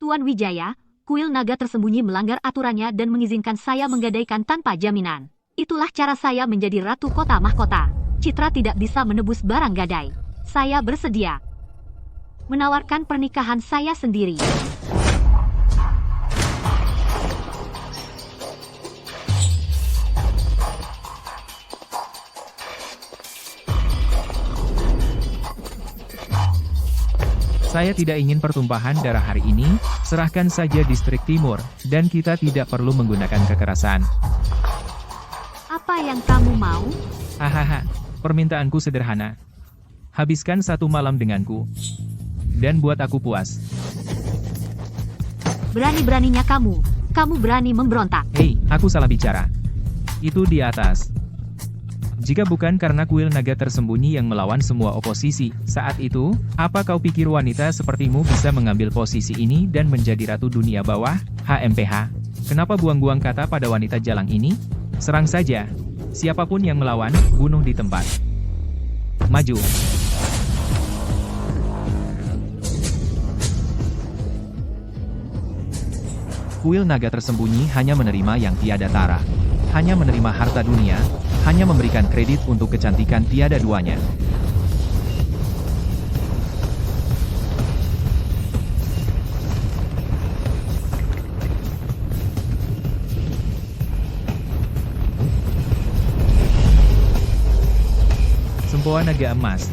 Tuan Wijaya, kuil naga tersembunyi melanggar aturannya dan mengizinkan saya menggadaikan tanpa jaminan. Itulah cara saya menjadi ratu kota mahkota. Citra tidak bisa menebus barang gadai. Saya bersedia menawarkan pernikahan saya sendiri. Saya tidak ingin pertumpahan darah hari ini, serahkan saja distrik timur, dan kita tidak perlu menggunakan kekerasan. Apa yang kamu mau? Hahaha, permintaanku sederhana. Habiskan 1 malam denganku. Dan buat aku puas. Berani-beraninya kamu berani memberontak. Hei, aku salah bicara. Itu di atas. Jika bukan karena kuil naga tersembunyi yang melawan semua oposisi, saat itu, apa kau pikir wanita sepertimu bisa mengambil posisi ini dan menjadi ratu dunia bawah? HMPH. Kenapa buang-buang kata pada wanita jalang ini? Serang saja. Siapapun yang melawan, bunuh di tempat. Maju. Kuil naga tersembunyi hanya menerima yang tiada tara. Hanya menerima harta dunia, hanya memberikan kredit untuk kecantikan tiada duanya. Sempoa naga emas.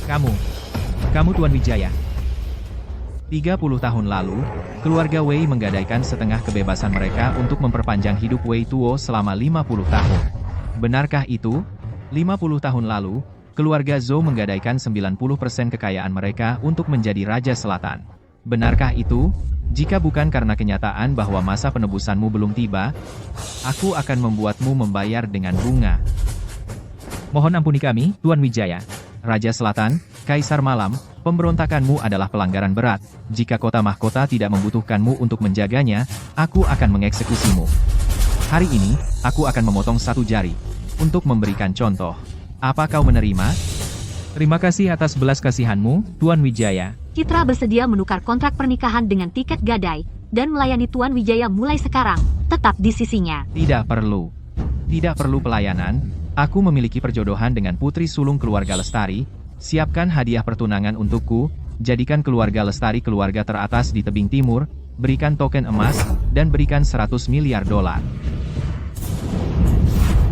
Kamu Tuan Wijaya. 30 tahun lalu, keluarga Wei menggadaikan setengah kebebasan mereka untuk memperpanjang hidup Wei Tuo selama 50 tahun. Benarkah itu? 50 tahun lalu, keluarga Zhou menggadaikan 90% kekayaan mereka untuk menjadi Raja Selatan. Benarkah itu? Jika bukan karena kenyataan bahwa masa penebusanmu belum tiba, aku akan membuatmu membayar dengan bunga. Mohon ampuni kami, Tuan Wijaya. Raja Selatan, Kaisar Malam, pemberontakanmu adalah pelanggaran berat. Jika kota mahkota tidak membutuhkanmu untuk menjaganya, aku akan mengeksekusimu. Hari ini, aku akan memotong 1 jari. Untuk memberikan contoh. Apa kau menerima? Terima kasih atas belas kasihanmu, Tuan Wijaya. Citra bersedia menukar kontrak pernikahan dengan tiket gadai, dan melayani Tuan Wijaya mulai sekarang, tetap di sisinya. Tidak perlu. Tidak perlu pelayanan. Aku memiliki perjodohan dengan putri sulung keluarga Lestari. Siapkan hadiah pertunangan untukku, jadikan keluarga Lestari keluarga teratas di tebing timur, berikan token emas, dan berikan 100 miliar dolar.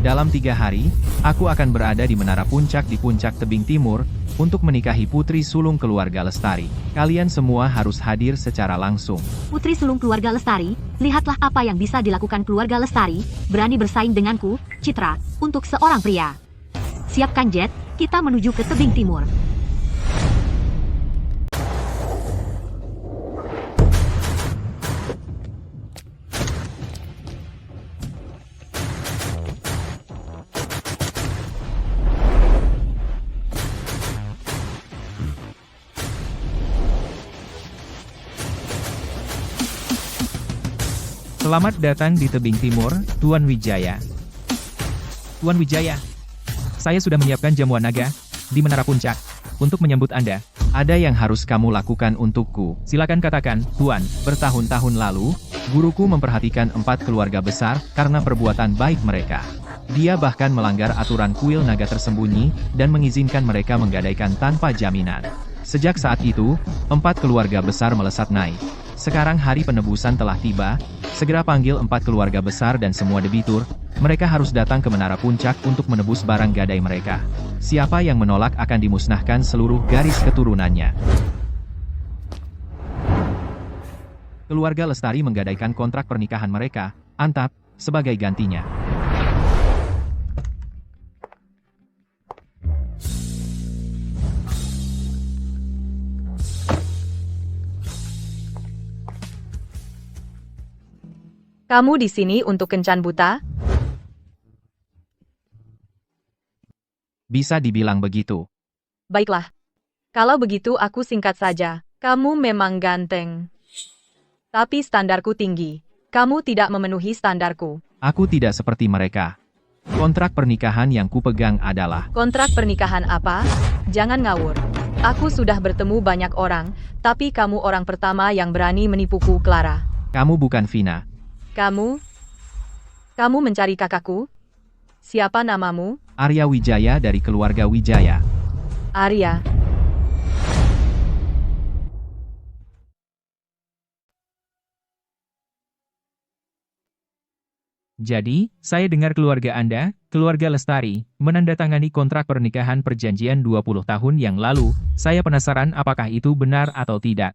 Dalam 3 hari, aku akan berada di menara puncak di puncak tebing timur, untuk menikahi putri sulung keluarga Lestari. Kalian semua harus hadir secara langsung. Putri sulung keluarga Lestari, lihatlah apa yang bisa dilakukan keluarga Lestari, berani bersaing denganku, Citra, untuk seorang pria. Siapkan jet, kita menuju ke tebing timur. Selamat datang di tebing timur, Tuan Wijaya. Tuan Wijaya, saya sudah menyiapkan jamuan naga di menara puncak untuk menyambut Anda. Ada yang harus kamu lakukan untukku. Silakan katakan, Tuan. Bertahun-tahun lalu, guruku memperhatikan 4 keluarga besar karena perbuatan baik mereka. Dia bahkan melanggar aturan kuil naga tersembunyi dan mengizinkan mereka menggadaikan tanpa jaminan. Sejak saat itu, 4 keluarga besar melesat naik. Sekarang hari penebusan telah tiba, segera panggil 4 keluarga besar dan semua debitur, mereka harus datang ke menara puncak untuk menebus barang gadai mereka. Siapa yang menolak akan dimusnahkan seluruh garis keturunannya. Keluarga Lestari menggadaikan kontrak pernikahan mereka, Antap, sebagai gantinya. Kamu di sini untuk kencan buta? Bisa dibilang begitu. Baiklah. Kalau begitu aku singkat saja. Kamu memang ganteng. Tapi standarku tinggi. Kamu tidak memenuhi standarku. Aku tidak seperti mereka. Kontrak pernikahan yang kupegang adalah... Kontrak pernikahan apa? Jangan ngawur. Aku sudah bertemu banyak orang, tapi kamu orang pertama yang berani menipuku, Clara. Kamu bukan Vina. Kamu mencari kakakku? Siapa namamu? Arya Wijaya dari keluarga Wijaya. Arya. Jadi, saya dengar keluarga Anda, keluarga Lestari, menandatangani kontrak pernikahan perjanjian 20 tahun yang lalu. Saya penasaran apakah itu benar atau tidak.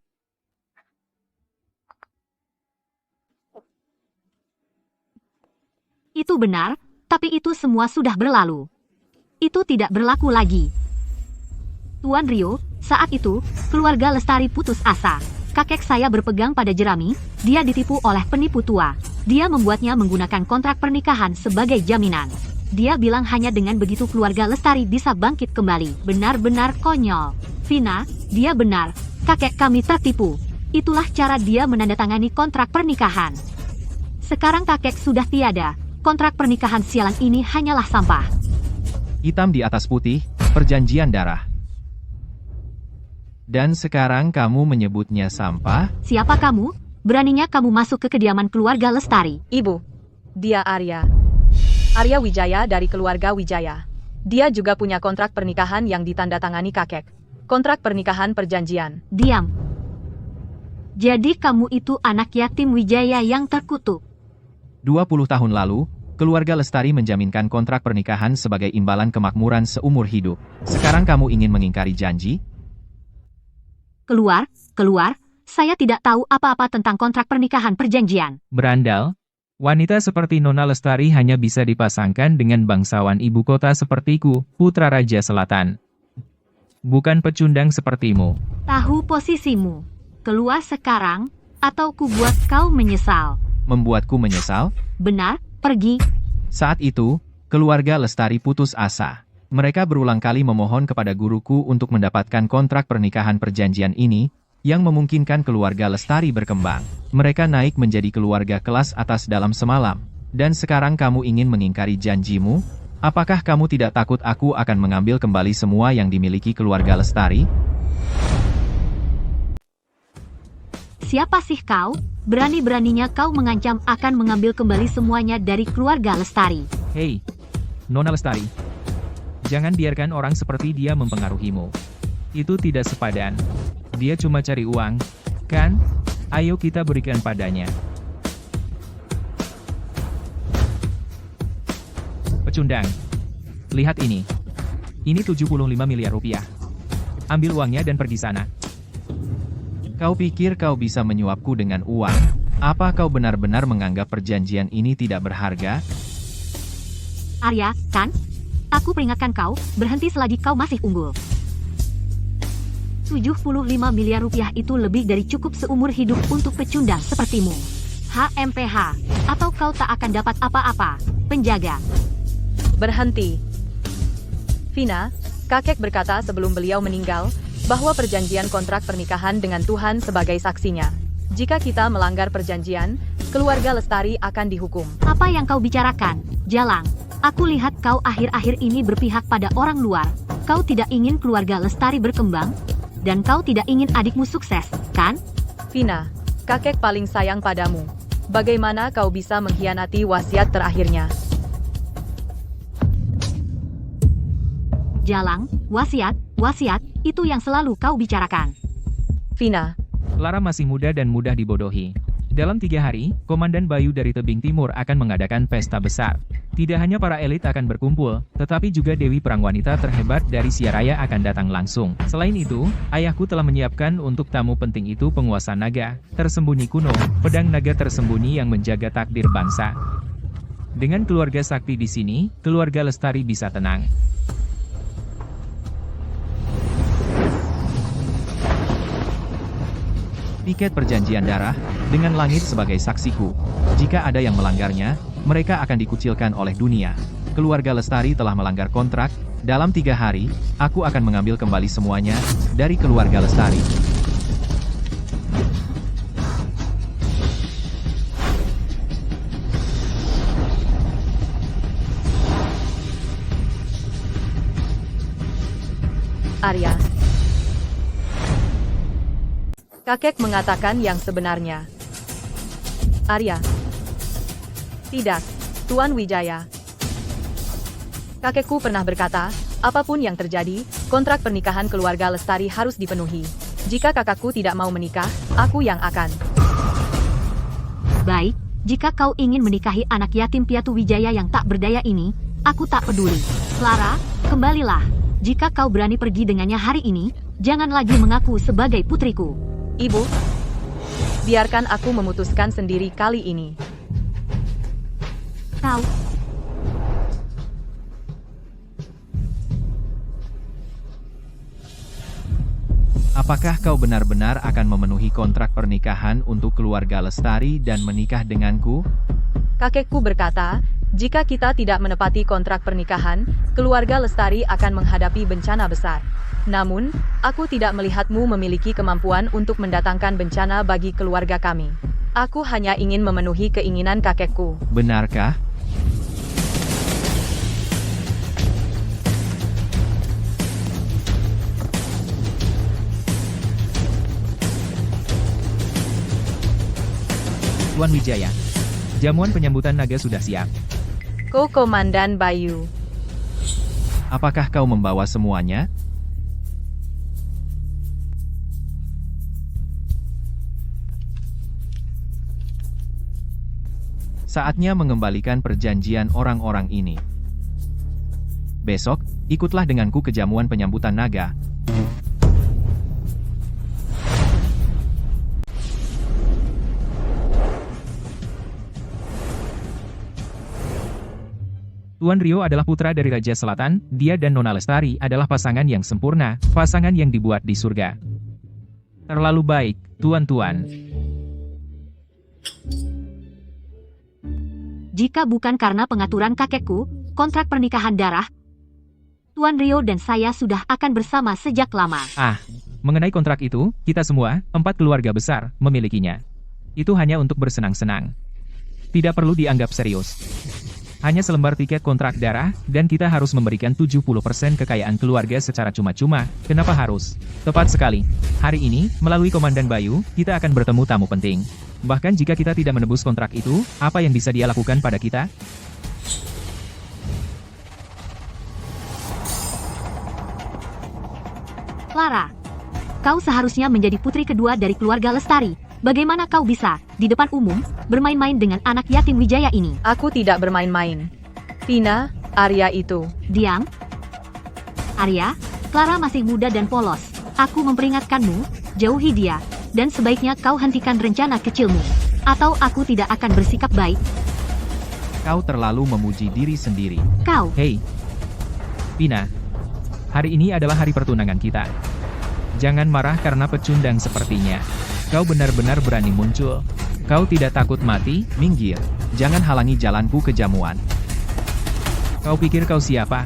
Itu benar, tapi itu semua sudah berlalu. Itu tidak berlaku lagi. Tuan Rio, saat itu, keluarga Lestari putus asa. Kakek saya berpegang pada jerami, dia ditipu oleh penipu tua. Dia membuatnya menggunakan kontrak pernikahan sebagai jaminan. Dia bilang hanya dengan begitu keluarga Lestari bisa bangkit kembali. Benar-benar konyol. Vina, dia benar. Kakek kami tertipu. Itulah cara dia menandatangani kontrak pernikahan. Sekarang kakek sudah tiada. Kontrak pernikahan sialan ini hanyalah sampah. Hitam di atas putih, perjanjian darah. Dan sekarang kamu menyebutnya sampah? Siapa kamu? Beraninya kamu masuk ke kediaman keluarga Lestari. Ibu. Dia Arya. Arya Wijaya dari keluarga Wijaya. Dia juga punya kontrak pernikahan yang ditandatangani kakek. Kontrak pernikahan perjanjian. Diam. Jadi kamu itu anak yatim Wijaya yang terkutuk. 20 tahun lalu, keluarga Lestari menjaminkan kontrak pernikahan sebagai imbalan kemakmuran seumur hidup. Sekarang kamu ingin mengingkari janji? Keluar, saya tidak tahu apa-apa tentang kontrak pernikahan perjanjian. Berandal, wanita seperti Nona Lestari hanya bisa dipasangkan dengan bangsawan ibu kota sepertiku, putra Raja Selatan. Bukan pecundang sepertimu. Tahu posisimu. Keluar sekarang, atau kubuat kau menyesal. Membuatku menyesal? Benar, pergi. Saat itu, keluarga Lestari putus asa. Mereka berulang kali memohon kepada guruku untuk mendapatkan kontrak pernikahan perjanjian ini, yang memungkinkan keluarga Lestari berkembang. Mereka naik menjadi keluarga kelas atas dalam semalam. Dan sekarang kamu ingin mengingkari janjimu? Apakah kamu tidak takut aku akan mengambil kembali semua yang dimiliki keluarga Lestari? Siapa sih kau? Berani-beraninya kau mengancam akan mengambil kembali semuanya dari keluarga Lestari. Hei, Nona Lestari. Jangan biarkan orang seperti dia mempengaruhimu. Itu tidak sepadan. Dia cuma cari uang, kan? Ayo kita berikan padanya. Pecundang. Lihat ini. Ini 75 miliar rupiah. Ambil uangnya dan pergi sana. Kau pikir kau bisa menyuapku dengan uang? Apa kau benar-benar menganggap perjanjian ini tidak berharga? Arya, kan? Aku peringatkan kau, berhenti selagi kau masih unggul. 75 miliar rupiah itu lebih dari cukup seumur hidup untuk pecundang sepertimu. HMPH, atau kau tak akan dapat apa-apa. Penjaga. Berhenti. Vina, kakek berkata sebelum beliau meninggal, bahwa perjanjian kontrak pernikahan dengan Tuhan sebagai saksinya. Jika kita melanggar perjanjian, keluarga Lestari akan dihukum. Apa yang kau bicarakan, Jalang? Aku lihat kau akhir-akhir ini berpihak pada orang luar. Kau tidak ingin keluarga Lestari berkembang, dan kau tidak ingin adikmu sukses, kan? Vina, kakek paling sayang padamu. Bagaimana kau bisa mengkhianati wasiat terakhirnya? Jalang, wasiat, itu yang selalu kau bicarakan. Vina, Clara masih muda dan mudah dibodohi. Dalam 3 hari, Komandan Bayu dari Tebing Timur akan mengadakan pesta besar. Tidak hanya para elit akan berkumpul, tetapi juga Dewi Perang Wanita terhebat dari Siaraya akan datang langsung. Selain itu, ayahku telah menyiapkan untuk tamu penting itu penguasa naga, tersembunyi kuno, pedang naga tersembunyi yang menjaga takdir bangsa. Dengan keluarga sakti di sini, keluarga Lestari bisa tenang. Piket perjanjian darah, dengan langit sebagai saksiku. Jika ada yang melanggarnya, mereka akan dikucilkan oleh dunia. Keluarga Lestari telah melanggar kontrak, dalam 3 hari, aku akan mengambil kembali semuanya, dari keluarga Lestari. Arya. Kakek mengatakan yang sebenarnya. Arya. Tidak, Tuan Wijaya. Kakekku pernah berkata, apapun yang terjadi, kontrak pernikahan keluarga Lestari harus dipenuhi. Jika kakakku tidak mau menikah, aku yang akan. Baik, jika kau ingin menikahi anak yatim piatu Wijaya yang tak berdaya ini, aku tak peduli. Clara, kembalilah. Jika kau berani pergi dengannya hari ini, jangan lagi mengaku sebagai putriku. Ibu, biarkan aku memutuskan sendiri kali ini. Kau, Apakah kau benar-benar akan memenuhi kontrak pernikahan untuk keluarga Lestari dan menikah denganku? Kakekku berkata, jika kita tidak menepati kontrak pernikahan, keluarga Lestari akan menghadapi bencana besar. Namun, aku tidak melihatmu memiliki kemampuan untuk mendatangkan bencana bagi keluarga kami. Aku hanya ingin memenuhi keinginan kakekku. Benarkah? Tuan Wijaya, jamuan penyambutan naga sudah siap. Komandan Bayu. Apakah kau membawa semuanya? Saatnya mengembalikan perjanjian orang-orang ini. Besok, ikutlah denganku ke jamuan penyambutan naga. Tuan Rio adalah putra dari Raja Selatan, dia dan Nona Lestari adalah pasangan yang sempurna, pasangan yang dibuat di surga. Terlalu baik, tuan-tuan. jika bukan karena pengaturan kakekku, kontrak pernikahan darah, Tuan Rio dan saya sudah akan bersama sejak lama. Mengenai kontrak itu, kita semua, 4 keluarga besar, memilikinya. Itu hanya untuk bersenang-senang. Tidak perlu dianggap serius. Hanya selembar tiket kontrak darah, dan kita harus memberikan 70% kekayaan keluarga secara cuma-cuma. Kenapa harus? Tepat sekali. Hari ini, melalui Komandan Bayu, kita akan bertemu tamu penting. Bahkan jika kita tidak menebus kontrak itu, apa yang bisa dia lakukan pada kita? Clara, kau seharusnya menjadi putri kedua dari keluarga Lestari. Bagaimana kau bisa, di depan umum, bermain-main dengan anak yatim Wijaya ini? Aku tidak bermain-main. Vina, Arya itu. Diam. Arya, Clara masih muda dan polos. Aku memperingatkanmu, jauhi dia, dan sebaiknya kau hentikan rencana kecilmu. Atau aku tidak akan bersikap baik. Kau terlalu memuji diri sendiri. Kau, Hei, Vina. Hari ini adalah hari pertunangan kita. Jangan marah karena pecundang sepertinya. Kau benar-benar berani muncul. Kau tidak takut mati? Minggir, jangan halangi jalanku ke jamuan. Kau pikir kau siapa?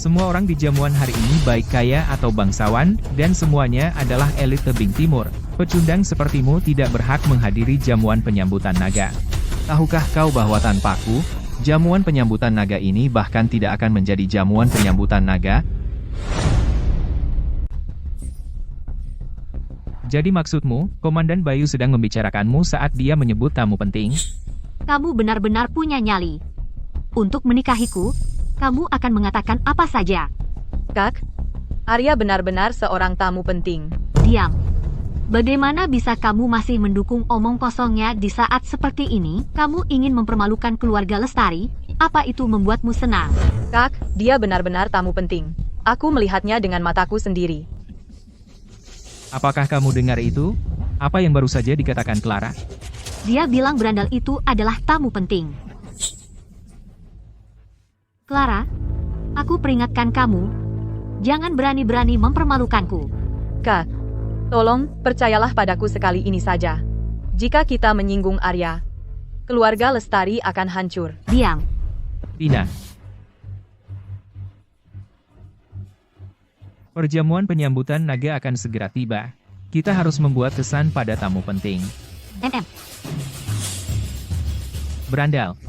Semua orang di jamuan hari ini baik kaya atau bangsawan, dan semuanya adalah elit tebing timur. Pecundang sepertimu tidak berhak menghadiri jamuan penyambutan naga. Tahukah kau bahwa tanpaku, jamuan penyambutan naga ini bahkan tidak akan menjadi jamuan penyambutan naga? Jadi maksudmu, Komandan Bayu sedang membicarakanmu saat dia menyebut tamu penting? kamu benar-benar punya nyali. Untuk menikahiku, kamu akan mengatakan apa saja. Kak, Arya benar-benar seorang tamu penting. Diam. Bagaimana bisa kamu masih mendukung omong kosongnya di saat seperti ini? Kamu ingin mempermalukan keluarga Lestari? Apa itu membuatmu senang? Kak, dia benar-benar tamu penting. Aku melihatnya dengan mataku sendiri. Apakah kamu dengar itu? Apa yang baru saja dikatakan Clara? Dia bilang berandal itu adalah tamu penting. Clara, aku peringatkan kamu, jangan berani-berani mempermalukanku. Kak, tolong, percayalah padaku sekali ini saja. Jika kita menyinggung Arya, keluarga Lestari akan hancur. Diam. Vina. Perjamuan penyambutan naga akan segera tiba. Kita harus membuat kesan pada tamu penting. Berandal.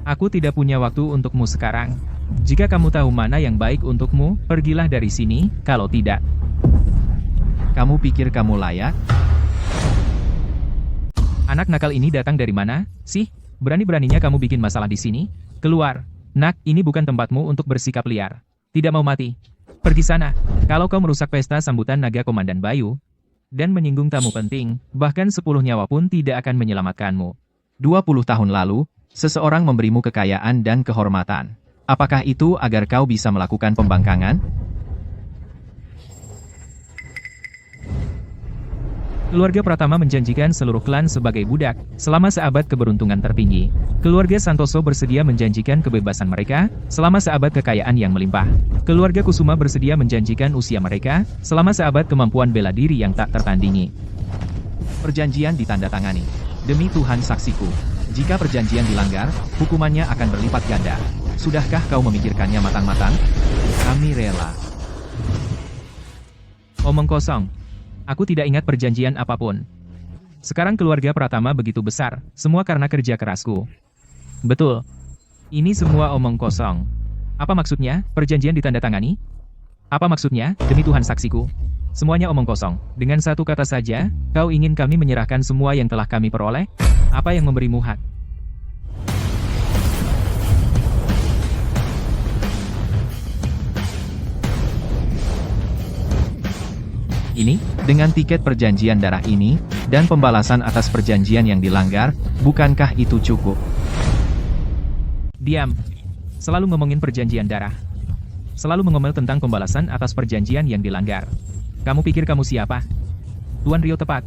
Aku tidak punya waktu untukmu sekarang. Jika kamu tahu mana yang baik untukmu, pergilah dari sini, kalau tidak. Kamu pikir kamu layak? Anak nakal ini datang dari mana, sih? Berani-beraninya kamu bikin masalah di sini? Keluar. Nak, ini bukan tempatmu untuk bersikap liar. Tidak mau mati. Pergi sana. Kalau kau merusak pesta sambutan naga Komandan Bayu, dan menyinggung tamu penting, bahkan 10 nyawa pun tidak akan menyelamatkanmu. 20 tahun lalu, seseorang memberimu kekayaan dan kehormatan. Apakah itu agar kau bisa melakukan pembangkangan? Keluarga Pratama menjanjikan seluruh klan sebagai budak, selama seabad keberuntungan tertinggi. Keluarga Santoso bersedia menjanjikan kebebasan mereka, selama seabad kekayaan yang melimpah. Keluarga Kusuma bersedia menjanjikan usia mereka, selama seabad kemampuan bela diri yang tak tertandingi. Perjanjian ditandatangani. Demi Tuhan saksiku, jika perjanjian dilanggar, hukumannya akan berlipat ganda. Sudahkah kau memikirkannya matang-matang? Kami rela. Omong kosong. Aku tidak ingat perjanjian apapun. Sekarang keluarga Pratama begitu besar, semua karena kerja kerasku. Betul. Ini semua omong kosong. Apa maksudnya, perjanjian ditandatangani? Apa maksudnya, demi Tuhan saksiku? Semuanya omong kosong. Dengan satu kata saja, kau ingin kami menyerahkan semua yang telah kami peroleh? Apa yang memberimu hak? Ini, dengan tiket perjanjian darah ini, dan pembalasan atas perjanjian yang dilanggar, bukankah itu cukup? Diam. Selalu ngomongin perjanjian darah. Selalu mengomel tentang pembalasan atas perjanjian yang dilanggar. Kamu pikir kamu siapa? Tuan Rio tepat.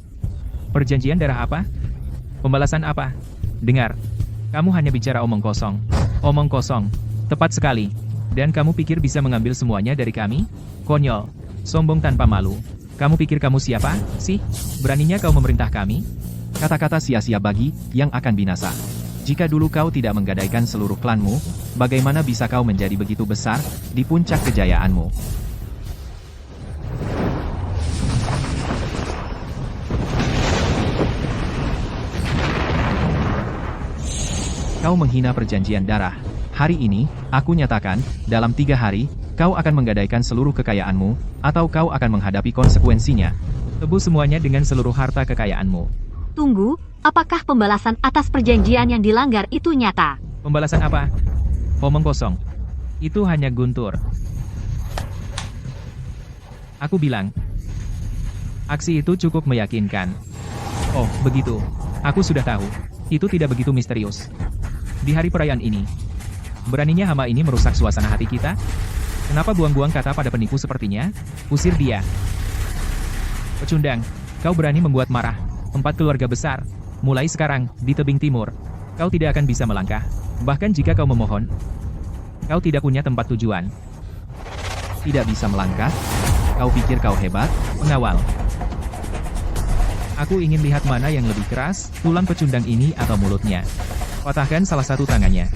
Perjanjian darah apa? Pembalasan apa? Dengar. Kamu hanya bicara omong kosong. Omong kosong. Tepat sekali. Dan kamu pikir bisa mengambil semuanya dari kami? Konyol. Sombong tanpa malu. Kamu pikir kamu siapa, sih? Beraninya kau memerintah kami? Kata-kata sia-sia bagi, yang akan binasa. Jika dulu kau tidak menggadaikan seluruh klanmu, bagaimana bisa kau menjadi begitu besar, di puncak kejayaanmu? Kau menghina perjanjian darah. Hari ini, aku nyatakan, dalam 3 hari, kau akan menggadaikan seluruh kekayaanmu, atau kau akan menghadapi konsekuensinya. Tebus semuanya dengan seluruh harta kekayaanmu. Tunggu, apakah pembalasan atas perjanjian yang dilanggar itu nyata? Pembalasan apa? Omong kosong. Itu hanya guntur. Aku bilang, aksi itu cukup meyakinkan. Oh, begitu. Aku sudah tahu. Itu tidak begitu misterius. Di hari perayaan ini, beraninya hama ini merusak suasana hati kita? Kenapa buang-buang kata pada penipu sepertinya? Usir dia. Pecundang, kau berani membuat marah 4 keluarga besar. Mulai sekarang, di tebing timur, kau tidak akan bisa melangkah. Bahkan jika kau memohon, kau tidak punya tempat tujuan. Tidak bisa melangkah? Kau pikir kau hebat? Pengawal. Aku ingin lihat mana yang lebih keras, tulang pecundang ini atau mulutnya. Patahkan salah satu tangannya.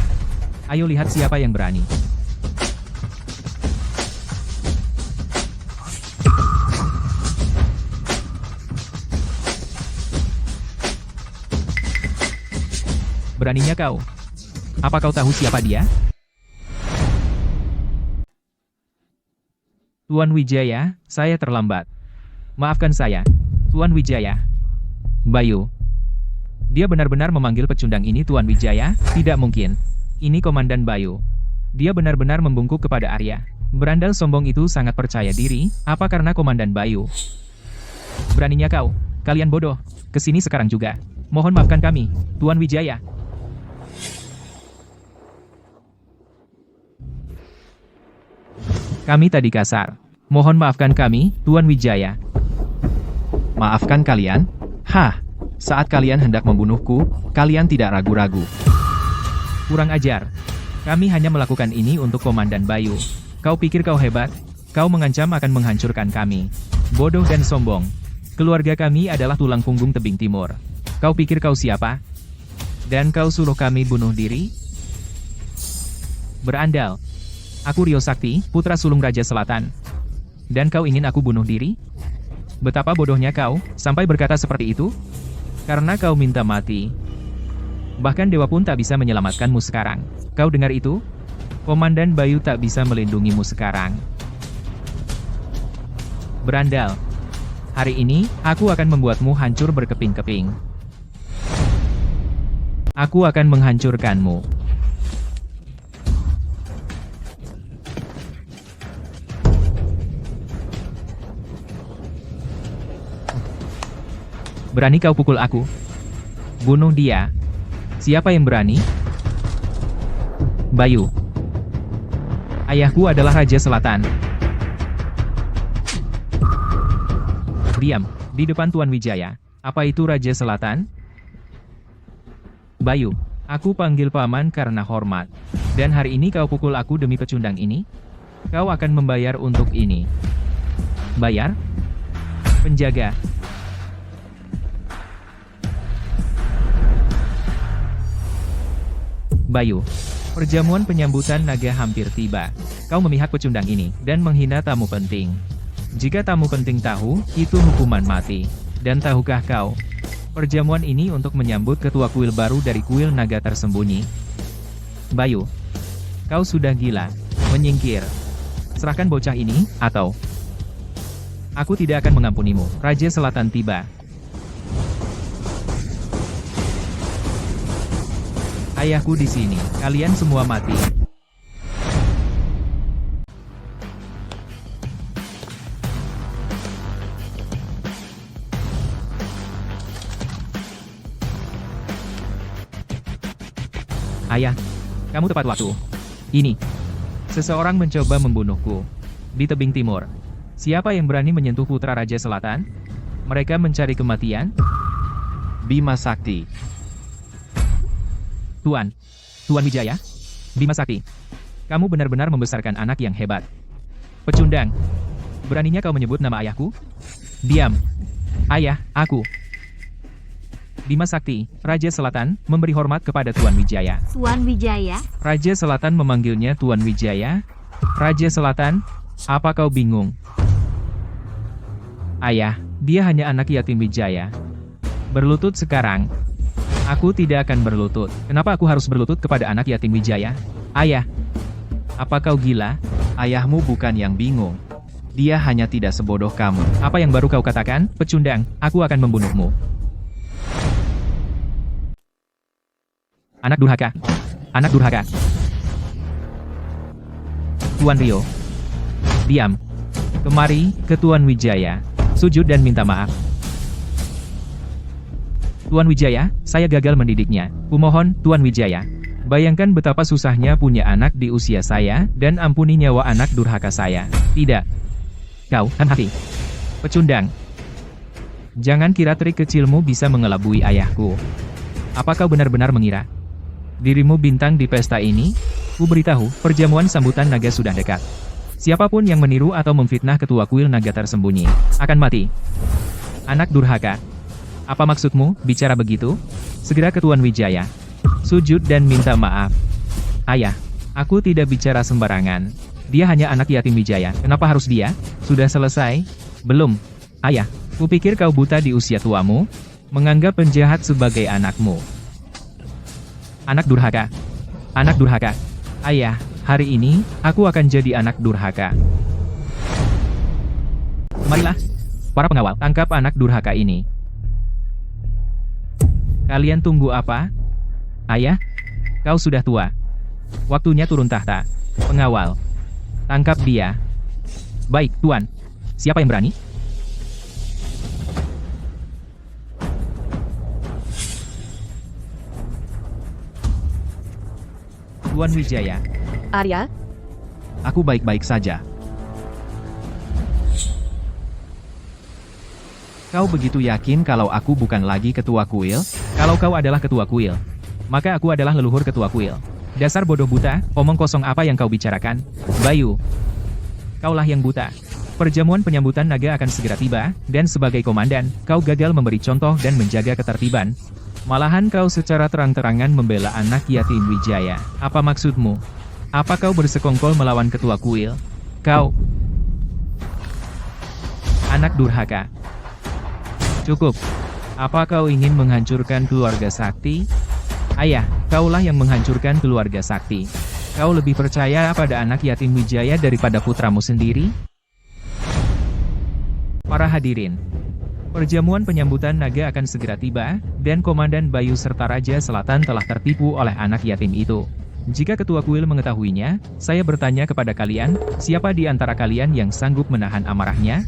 Ayo lihat siapa yang berani. Beraninya kau. Apa kau tahu siapa dia? Tuan Wijaya, saya terlambat. Maafkan saya, Tuan Wijaya. Bayu. Dia benar-benar memanggil pecundang ini Tuan Wijaya? Tidak mungkin. Ini Komandan Bayu. Dia benar-benar membungkuk kepada Arya. Berandal sombong itu sangat percaya diri, apa karena Komandan Bayu? Beraninya kau. Kalian bodoh. Kesini sekarang juga. Mohon maafkan kami, Tuan Wijaya. Kami tadi kasar. Mohon maafkan kami, Tuan Wijaya. Maafkan kalian? Hah, saat kalian hendak membunuhku, kalian tidak ragu-ragu. Kurang ajar. Kami hanya melakukan ini untuk Komandan Bayu. Kau pikir kau hebat? Kau mengancam akan menghancurkan kami. Bodoh dan sombong. Keluarga kami adalah tulang punggung tebing timur. Kau pikir kau siapa? Dan kau suruh kami bunuh diri? Berandal. Aku Rio Sakti, putra sulung Raja Selatan. Dan kau ingin aku bunuh diri? Betapa bodohnya kau, sampai berkata seperti itu? Karena kau minta mati. Bahkan dewa pun tak bisa menyelamatkanmu sekarang. Kau dengar itu? Komandan Bayu tak bisa melindungimu sekarang. Berandal. Hari ini, aku akan membuatmu hancur berkeping-keping. Aku akan menghancurkanmu. Berani kau pukul aku? Bunuh dia. Siapa yang berani? Bayu. Ayahku adalah Raja Selatan. Diam, di depan Tuan Wijaya. Apa itu Raja Selatan? Bayu, aku panggil paman karena hormat. Dan hari ini kau pukul aku demi pecundang ini? Kau akan membayar untuk ini. Bayar? Penjaga. Bayu, perjamuan penyambutan naga hampir tiba. Kau memihak pecundang ini, dan menghina tamu penting. Jika tamu penting tahu, itu hukuman mati. Dan tahukah kau, perjamuan ini untuk menyambut ketua kuil baru dari kuil naga tersembunyi. Bayu, kau sudah gila. Menyingkir. Serahkan bocah ini, atau aku tidak akan mengampunimu. Raja Selatan tiba. Ayahku di sini. Kalian semua mati. Ayah, kamu tepat waktu. Ini. Seseorang mencoba membunuhku. Di tebing timur. Siapa yang berani menyentuh putra Raja Selatan? Mereka mencari kematian? Bima Sakti. Tuan Wijaya, Bima Sakti, kamu benar-benar membesarkan anak yang hebat. Pecundang, beraninya kau menyebut nama ayahku? Diam. Ayah, aku. Bima Sakti, Raja Selatan, memberi hormat kepada Tuan Wijaya. Tuan Wijaya? Raja Selatan memanggilnya Tuan Wijaya. Raja Selatan, apa kau bingung? Ayah, dia hanya anak yatim Wijaya. Berlutut sekarang. Aku tidak akan berlutut. Kenapa aku harus berlutut kepada anak yatim Wijaya? Ayah, apa kau gila? Ayahmu bukan yang bingung. Dia hanya tidak sebodoh kamu. Apa yang baru kau katakan? Pecundang, aku akan membunuhmu. Anak durhaka. Anak durhaka. Tuan Rio. Diam. Kemari, ke Tuan Wijaya. Sujud dan minta maaf. Tuan Wijaya, saya gagal mendidiknya. Kumohon, Tuan Wijaya. Bayangkan betapa susahnya punya anak di usia saya, dan ampuni nyawa anak durhaka saya. Tidak. Kau, Hanhafi. Pecundang. Jangan kira trik kecilmu bisa mengelabui ayahku. Apa kau benar-benar mengira dirimu bintang di pesta ini? Ku beritahu, perjamuan sambutan naga sudah dekat. Siapapun yang meniru atau memfitnah ketua kuil naga tersembunyi, akan mati. Anak durhaka. Apa maksudmu, bicara begitu? Segera ke Tuan Wijaya. Sujud dan minta maaf. Ayah, aku tidak bicara sembarangan. Dia hanya anak yatim Wijaya. Kenapa harus dia? Sudah selesai? Belum. Ayah, kupikir kau buta di usia tuamu, menganggap penjahat sebagai anakmu. Anak durhaka. Anak durhaka. Ayah, hari ini, aku akan jadi anak durhaka. Marilah. Para pengawal, tangkap anak durhaka ini. Kalian tunggu apa? Ayah, kau sudah tua. Waktunya turun tahta. Pengawal, tangkap dia. Baik, Tuan. Siapa yang berani? Tuan Wijaya. Arya, Aku baik-baik saja. Kau begitu yakin kalau aku bukan lagi ketua kuil? Kalau kau adalah ketua kuil, maka aku adalah leluhur ketua kuil. Dasar bodoh buta, omong kosong apa yang kau bicarakan? Bayu, kaulah yang buta. Perjamuan penyambutan naga akan segera tiba, dan sebagai komandan, kau gagal memberi contoh dan menjaga ketertiban. Malahan kau secara terang-terangan membela anak yatim Wijaya. Apa maksudmu? Apa kau bersekongkol melawan ketua kuil? Kau anak durhaka. Cukup. Apa kau ingin menghancurkan keluarga Sakti? Ayah, kaulah yang menghancurkan keluarga Sakti. Kau lebih percaya pada anak yatim Wijaya daripada putramu sendiri? Para hadirin, Perjamuan penyambutan naga akan segera tiba, dan Komandan Bayu serta Raja Selatan telah tertipu oleh anak yatim itu. Jika ketua kuil mengetahuinya, saya bertanya kepada kalian, siapa di antara kalian yang sanggup menahan amarahnya?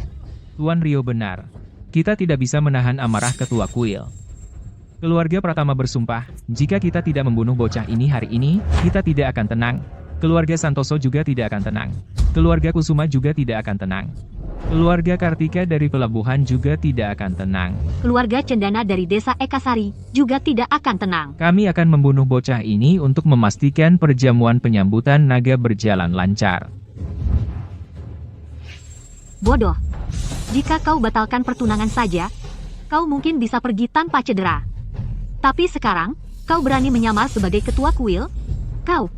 Tuan Rio benar. Kita tidak bisa menahan amarah ketua kuil. Keluarga Pratama bersumpah, jika kita tidak membunuh bocah ini hari ini, kita tidak akan tenang. Keluarga Santoso juga tidak akan tenang. Keluarga Kusuma juga tidak akan tenang. Keluarga Kartika dari pelabuhan juga tidak akan tenang. Keluarga Cendana dari desa Ekasari juga tidak akan tenang. Kami akan membunuh bocah ini untuk memastikan perjamuan penyambutan naga berjalan lancar. Bodoh. Jika kau batalkan pertunangan saja, kau mungkin bisa pergi tanpa cedera. Tapi sekarang, kau berani menyamar sebagai ketua kuil? Kau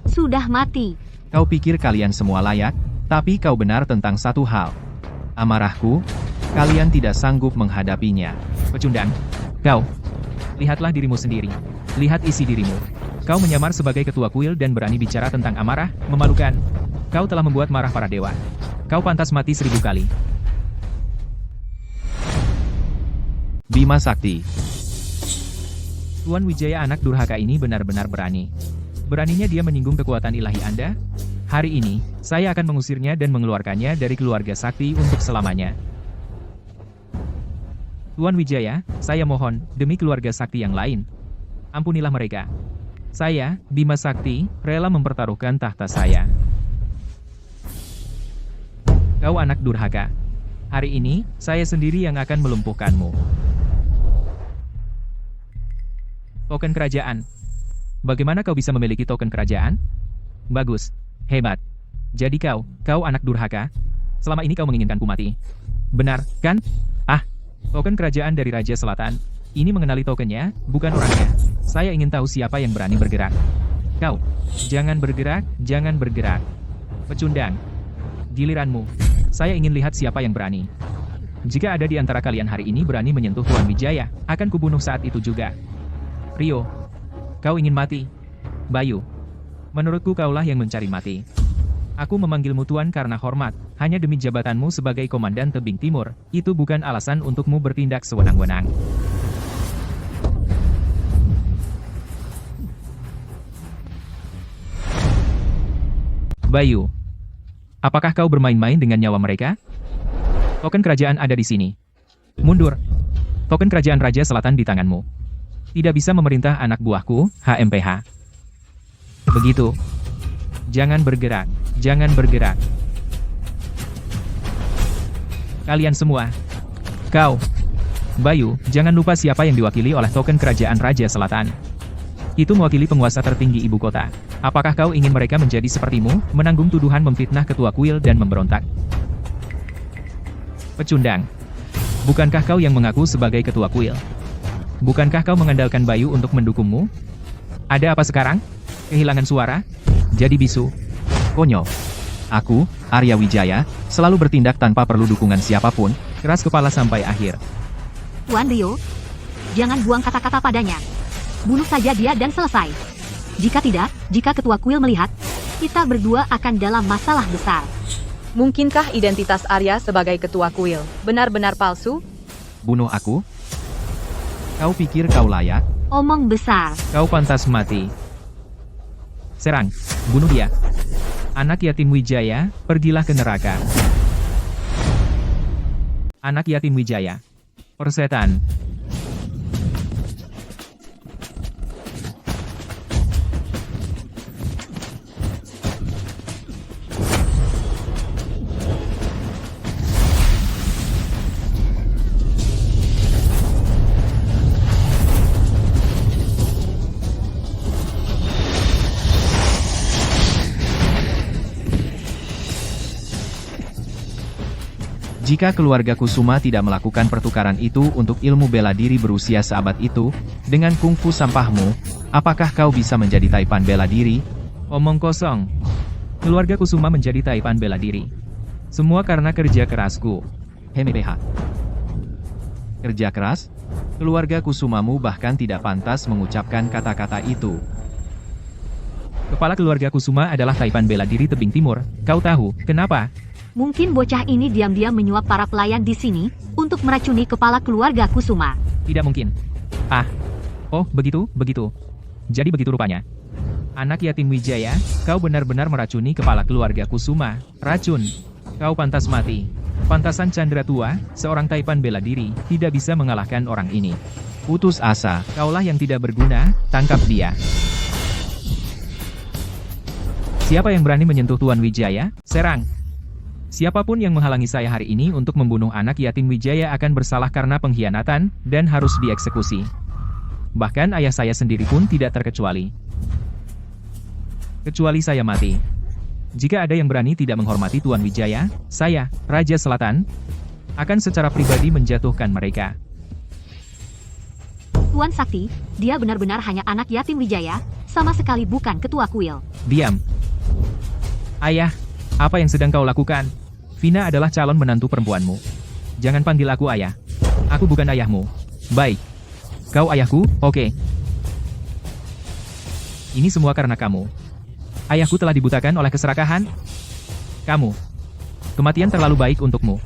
sudah mati. Kau pikir kalian semua layak, tapi kau benar tentang satu hal. Amarahku, kalian tidak sanggup menghadapinya. Pecundang. Kau. Lihatlah dirimu sendiri. Lihat isi dirimu. Kau menyamar sebagai ketua kuil dan berani bicara tentang amarah, memalukan. Kau telah membuat marah para dewa. Kau pantas mati 1000 kali. Bima Sakti. Tuan Wijaya anak durhaka ini benar-benar berani. Beraninya dia menyinggung kekuatan ilahi Anda? Hari ini, saya akan mengusirnya dan mengeluarkannya dari keluarga sakti untuk selamanya. Tuan Wijaya, saya mohon, demi keluarga sakti yang lain, ampunilah mereka. Saya, Bima Sakti, rela mempertaruhkan tahta saya. Kau anak durhaka. Hari ini, saya sendiri yang akan melumpuhkanmu. Token kerajaan. Bagaimana kau bisa memiliki token kerajaan? Bagus. Hebat. Jadi kau anak durhaka? Selama ini kau menginginkanku mati. Benar, kan? Ah, token kerajaan dari Raja Selatan. Ini mengenali tokennya, bukan orangnya. Saya ingin tahu siapa yang berani bergerak. Kau, jangan bergerak, jangan bergerak. Pecundang. Giliranmu. Saya ingin lihat siapa yang berani. Jika ada di antara kalian hari ini berani menyentuh Tuan Wijaya, akan kubunuh saat itu juga. Rio, kau ingin mati? Bayu. Menurutku kaulah yang mencari mati. Aku memanggilmu Tuan karena hormat, hanya demi jabatanmu sebagai Komandan Tebing Timur, itu bukan alasan untukmu bertindak sewenang-wenang. Bayu. Apakah kau bermain-main dengan nyawa mereka? Token kerajaan ada di sini. Mundur. Token kerajaan Raja Selatan di tanganmu. Tidak bisa memerintah anak buahku, HMPH. Begitu. Jangan bergerak, jangan bergerak. Kalian semua. Kau. Bayu, jangan lupa siapa yang diwakili oleh token kerajaan Raja Selatan. Itu mewakili penguasa tertinggi ibu kota. Apakah kau ingin mereka menjadi sepertimu, menanggung tuduhan memfitnah ketua kuil dan memberontak? Pecundang. Bukankah kau yang mengaku sebagai ketua kuil? Bukankah kau mengandalkan Bayu untuk mendukungmu? Ada apa sekarang? Kehilangan suara? Jadi bisu? Konyol. Aku, Arya Wijaya, selalu bertindak tanpa perlu dukungan siapapun. Keras kepala sampai akhir. Tuan Rio, jangan buang kata-kata padanya. Bunuh saja dia dan selesai. Jika tidak, jika ketua kuil melihat, kita berdua akan dalam masalah besar. Mungkinkah identitas Arya sebagai ketua kuil benar-benar palsu? Bunuh aku? Kau pikir kau layak? Omong besar. Kau pantas mati. Serang. Bunuh dia. Anak yatim Wijaya, pergilah ke neraka. Anak yatim Wijaya. Persetan. Jika keluarga Kusuma tidak melakukan pertukaran itu untuk ilmu bela diri berusia seabad itu, dengan kungfu sampahmu, apakah kau bisa menjadi taipan bela diri? Omong kosong. Keluarga Kusuma menjadi taipan bela diri. Semua karena kerja kerasku. HMPH. Kerja keras? Keluarga Kusumamu bahkan tidak pantas mengucapkan kata-kata itu. Kepala keluarga Kusuma adalah taipan bela diri Tebing Timur. Kau tahu, kenapa? Mungkin bocah ini diam-diam menyuap para pelayan di sini untuk meracuni kepala keluarga Kusuma. Tidak mungkin. Ah. Oh, begitu. Jadi begitu rupanya. Anak yatim Wijaya, kau benar-benar meracuni kepala keluarga Kusuma. Racun. Kau pantas mati. Pantasan Chandra tua, seorang taipan bela diri, tidak bisa mengalahkan orang ini. Putus asa. Kaulah yang tidak berguna, tangkap dia. Siapa yang berani menyentuh Tuan Wijaya? Serang. Siapapun yang menghalangi saya hari ini untuk membunuh anak yatim Wijaya akan bersalah karena pengkhianatan, dan harus dieksekusi. Bahkan ayah saya sendiri pun tidak terkecuali. Kecuali saya mati. Jika ada yang berani tidak menghormati Tuan Wijaya, saya, Raja Selatan, akan secara pribadi menjatuhkan mereka. Tuan Sakti, dia benar-benar hanya anak yatim Wijaya, sama sekali bukan ketua kuil. Diam. Ayah, apa yang sedang kau lakukan? Vina adalah calon menantu perempuanmu. Jangan panggil aku ayah. Aku bukan ayahmu. Baik. Kau ayahku, oke. Ini semua karena kamu. Ayahku telah dibutakan oleh keserakahan. Kamu. Kematian terlalu baik untukmu.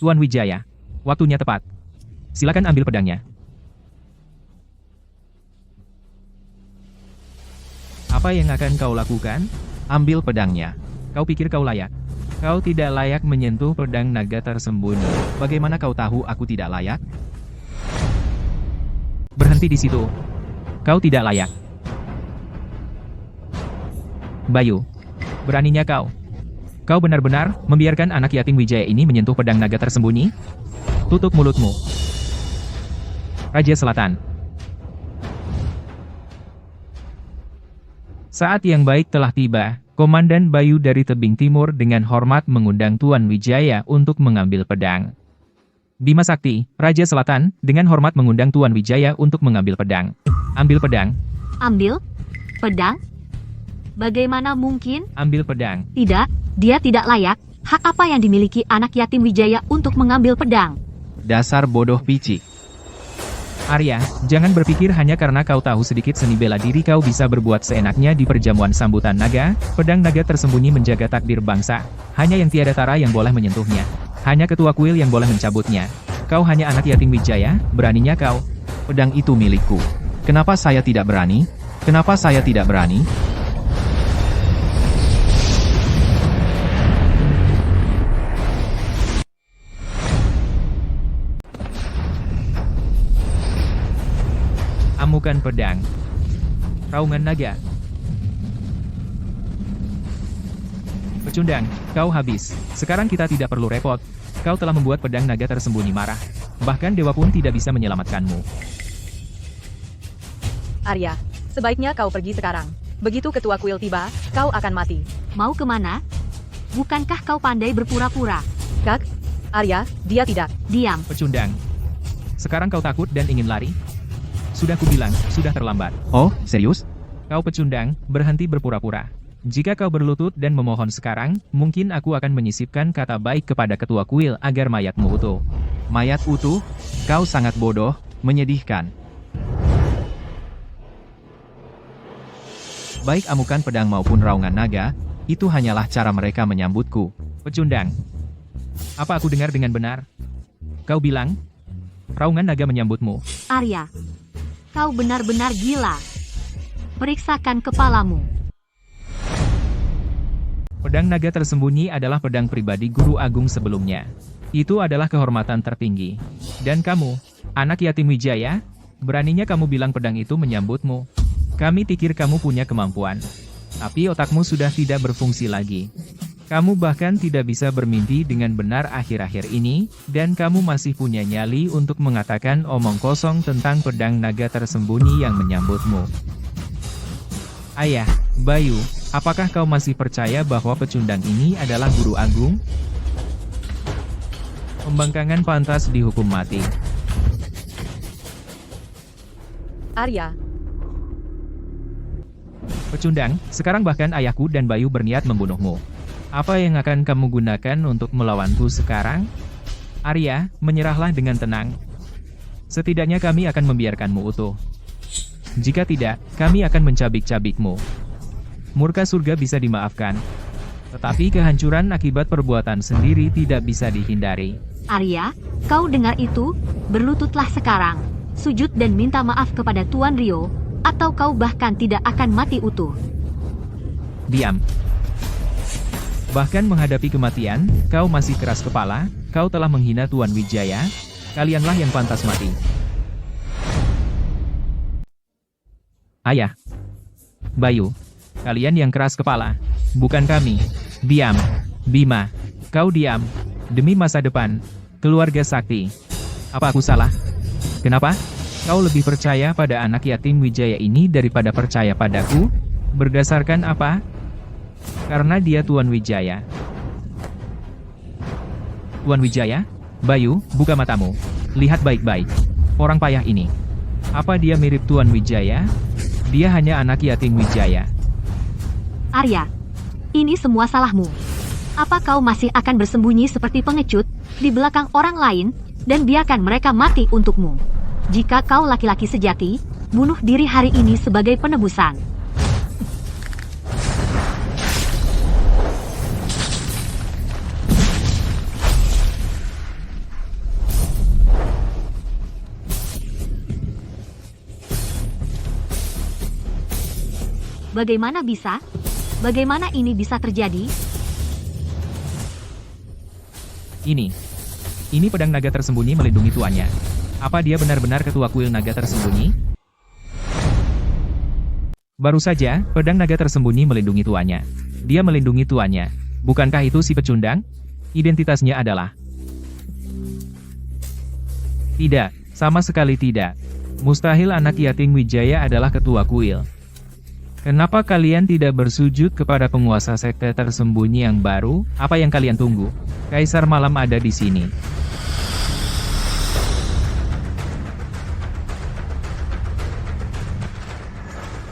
Tuan Wijaya, waktunya tepat. Silakan ambil pedangnya. Apa yang akan kau lakukan? Ambil pedangnya. Kau pikir kau layak? Kau tidak layak menyentuh pedang naga tersembunyi. Bagaimana kau tahu aku tidak layak? Berhenti di situ. Kau tidak layak. Bayu, beraninya kau. Kau benar-benar membiarkan anak yatim Wijaya ini menyentuh pedang naga tersembunyi? Tutup mulutmu. Raja Selatan. Saat yang baik telah tiba. Komandan Bayu dari tebing timur dengan hormat mengundang Tuan Wijaya untuk mengambil pedang. Bima Sakti, Raja Selatan, dengan hormat mengundang Tuan Wijaya untuk mengambil pedang. Ambil pedang. Ambil? Pedang? Bagaimana mungkin? Ambil pedang. Tidak, dia tidak layak. Hak apa yang dimiliki anak yatim Wijaya untuk mengambil pedang? Dasar bodoh picik. Arya, jangan berpikir hanya karena kau tahu sedikit seni bela diri kau bisa berbuat seenaknya di perjamuan sambutan naga. Pedang naga tersembunyi menjaga takdir bangsa. Hanya yang tiada tara yang boleh menyentuhnya. Hanya ketua kuil yang boleh mencabutnya. Kau hanya anak yatim Wijaya, beraninya kau. Pedang itu milikku. Kenapa saya tidak berani? Kenapa saya tidak berani? Amukan pedang. Raungan naga. Pecundang, kau habis. Sekarang kita tidak perlu repot. Kau telah membuat pedang naga tersembunyi marah. Bahkan dewa pun tidak bisa menyelamatkanmu. Arya, sebaiknya kau pergi sekarang. Begitu ketua kuil tiba, kau akan mati. Mau kemana? Bukankah kau pandai berpura-pura? Kak, Arya, dia tidak. Diam. Pecundang. Sekarang kau takut dan ingin lari? Sudah kubilang, sudah terlambat. Oh, serius? Kau pecundang, berhenti berpura-pura. Jika kau berlutut dan memohon sekarang, mungkin aku akan menyisipkan kata baik kepada ketua kuil agar mayatmu utuh. Mayat utuh? Kau sangat bodoh, menyedihkan. Baik amukan pedang maupun raungan naga, itu hanyalah cara mereka menyambutku. Pecundang. Apa aku dengar dengan benar? Kau bilang, raungan naga menyambutmu. Arya, kau benar-benar gila. Periksakan kepalamu. Pedang naga tersembunyi adalah pedang pribadi Guru Agung sebelumnya. Itu adalah kehormatan tertinggi. Dan kamu, anak yatim Wijaya, beraninya kamu bilang pedang itu menyambutmu. Kami pikir kamu punya kemampuan. Tapi otakmu sudah tidak berfungsi lagi. Kamu bahkan tidak bisa bermimpi dengan benar akhir-akhir ini, dan kamu masih punya nyali untuk mengatakan omong kosong tentang pedang naga tersembunyi yang menyambutmu. Ayah, Bayu, apakah kau masih percaya bahwa pecundang ini adalah Guru Agung? Pembangkangan pantas dihukum mati. Arya, Pecundang, sekarang bahkan ayahku dan Bayu berniat membunuhmu. Apa yang akan kamu gunakan untuk melawanku sekarang? Arya, menyerahlah dengan tenang. Setidaknya kami akan membiarkanmu utuh. Jika tidak, kami akan mencabik-cabikmu. Murka surga bisa dimaafkan, Tetapi kehancuran akibat perbuatan sendiri tidak bisa dihindari. Arya, kau dengar itu? Berlututlah sekarang. Sujud dan minta maaf kepada Tuan Rio, atau kau bahkan tidak akan mati utuh. Diam. Bahkan menghadapi kematian, kau masih keras kepala, kau telah menghina Tuan Wijaya, kalianlah yang pantas mati. Ayah. Bayu. Kalian yang keras kepala, bukan kami. Diam. Bima. Kau diam. Demi masa depan. Keluarga Sakti. Apa aku salah? Kenapa? Kau lebih percaya pada anak yatim Wijaya ini daripada percaya padaku? Berdasarkan apa? Karena dia Tuan Wijaya. Tuan Wijaya? Bayu, buka matamu. Lihat baik-baik. Orang payah ini. Apa dia mirip Tuan Wijaya? Dia hanya anak yatim Wijaya. Arya, ini semua salahmu. Apa kau masih akan bersembunyi seperti pengecut di belakang orang lain dan biarkan mereka mati untukmu? Jika kau laki-laki sejati, bunuh diri hari ini sebagai penebusan. Bagaimana bisa? Bagaimana ini bisa terjadi? Ini pedang naga tersembunyi melindungi tuannya. Apa dia benar-benar ketua kuil naga tersembunyi? Baru saja, pedang naga tersembunyi melindungi tuannya. Dia melindungi tuannya. Bukankah itu si pecundang? Identitasnya adalah... Tidak, sama sekali tidak. Mustahil anak yatim Wijaya adalah ketua kuil. Kenapa kalian tidak bersujud kepada penguasa sekte tersembunyi yang baru? Apa yang kalian tunggu? Kaisar Malam ada di sini.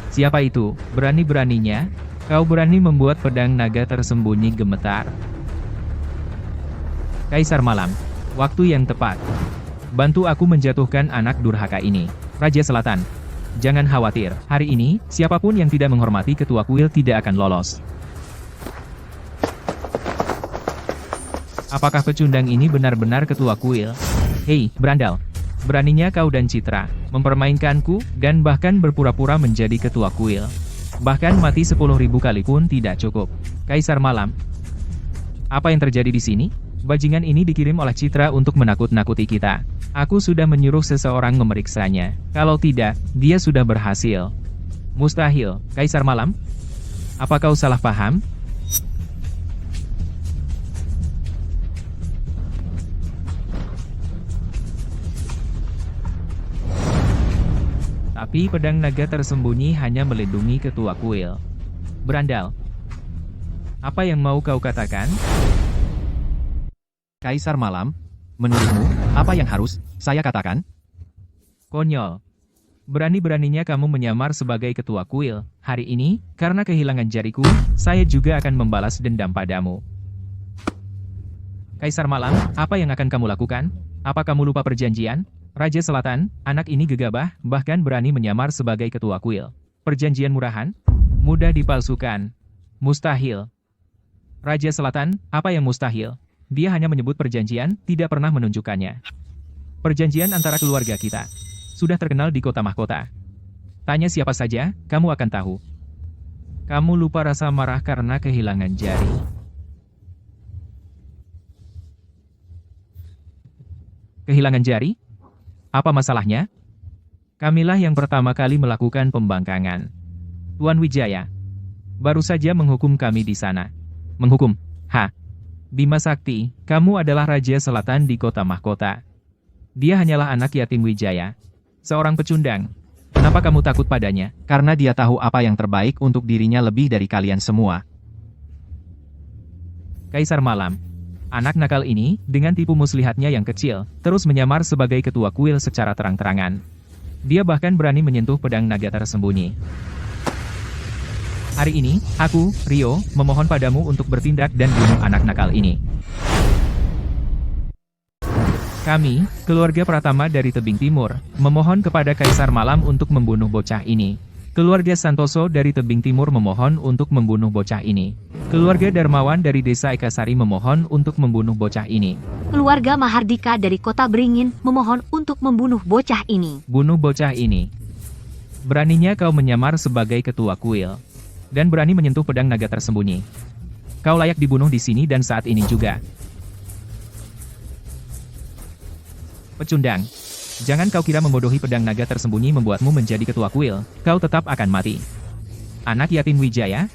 Siapa itu? Berani-beraninya, kau berani membuat pedang naga tersembunyi gemetar. Kaisar Malam, waktu yang tepat. Bantu aku menjatuhkan anak durhaka ini. Raja Selatan. Jangan khawatir, hari ini, siapapun yang tidak menghormati ketua kuil tidak akan lolos. Apakah pecundang ini benar-benar ketua kuil? Hei, berandal. Beraninya kau dan Citra, mempermainkanku, dan bahkan berpura-pura menjadi ketua kuil. Bahkan mati 10.000 kali pun tidak cukup. Kaisar Malam. Apa yang terjadi di sini? Bajingan ini dikirim oleh Citra untuk menakut-nakuti kita. Aku sudah menyuruh seseorang memeriksanya. Kalau tidak, dia sudah berhasil. Mustahil, Kaisar Malam? Apa kau salah paham? Tapi pedang naga tersembunyi hanya melindungi ketua kuil. Berandal. Apa yang mau kau katakan? Kaisar Malam, menurutmu, apa yang harus saya katakan? Konyol. Berani-beraninya kamu menyamar sebagai ketua kuil. Hari ini, karena kehilangan jariku, saya juga akan membalas dendam padamu. Kaisar Malam, apa yang akan kamu lakukan? Apa kamu lupa perjanjian? Raja Selatan, anak ini gegabah, bahkan berani menyamar sebagai ketua kuil. Perjanjian murahan? Mudah dipalsukan. Mustahil. Raja Selatan, apa yang mustahil? Dia hanya menyebut perjanjian, tidak pernah menunjukkannya. Perjanjian antara keluarga kita. Sudah terkenal di kota mahkota. Tanya siapa saja, kamu akan tahu. Kamu lupa rasa marah karena kehilangan jari. Kehilangan jari? Apa masalahnya? Kamilah yang pertama kali melakukan pembangkangan. Tuan Wijaya. Baru saja menghukum kami di sana. Menghukum? Bima Sakti, kamu adalah Raja Selatan di kota mahkota. Dia hanyalah anak yatim Wijaya. Seorang pecundang. Kenapa kamu takut padanya? Karena dia tahu apa yang terbaik untuk dirinya lebih dari kalian semua. Kaisar Malam. Anak nakal ini, dengan tipu muslihatnya yang kecil, terus menyamar sebagai ketua kuil secara terang-terangan. Dia bahkan berani menyentuh pedang naga tersembunyi. Hari ini, aku, Rio, memohon padamu untuk bertindak dan bunuh anak nakal ini. Kami, keluarga Pratama dari Tebing Timur, memohon kepada Kaisar Malam untuk membunuh bocah ini. Keluarga Santoso dari tebing timur memohon untuk membunuh bocah ini. Keluarga Darmawan dari desa Ekasari memohon untuk membunuh bocah ini. Keluarga Mahardika dari kota Beringin memohon untuk membunuh bocah ini. Bunuh bocah ini. Beraninya kau menyamar sebagai ketua kuil. Dan berani menyentuh pedang naga tersembunyi. Kau layak dibunuh di sini dan saat ini juga. Pecundang. Jangan kau kira membodohi pedang naga tersembunyi membuatmu menjadi ketua kuil. Kau tetap akan mati. Anak yatim Wijaya,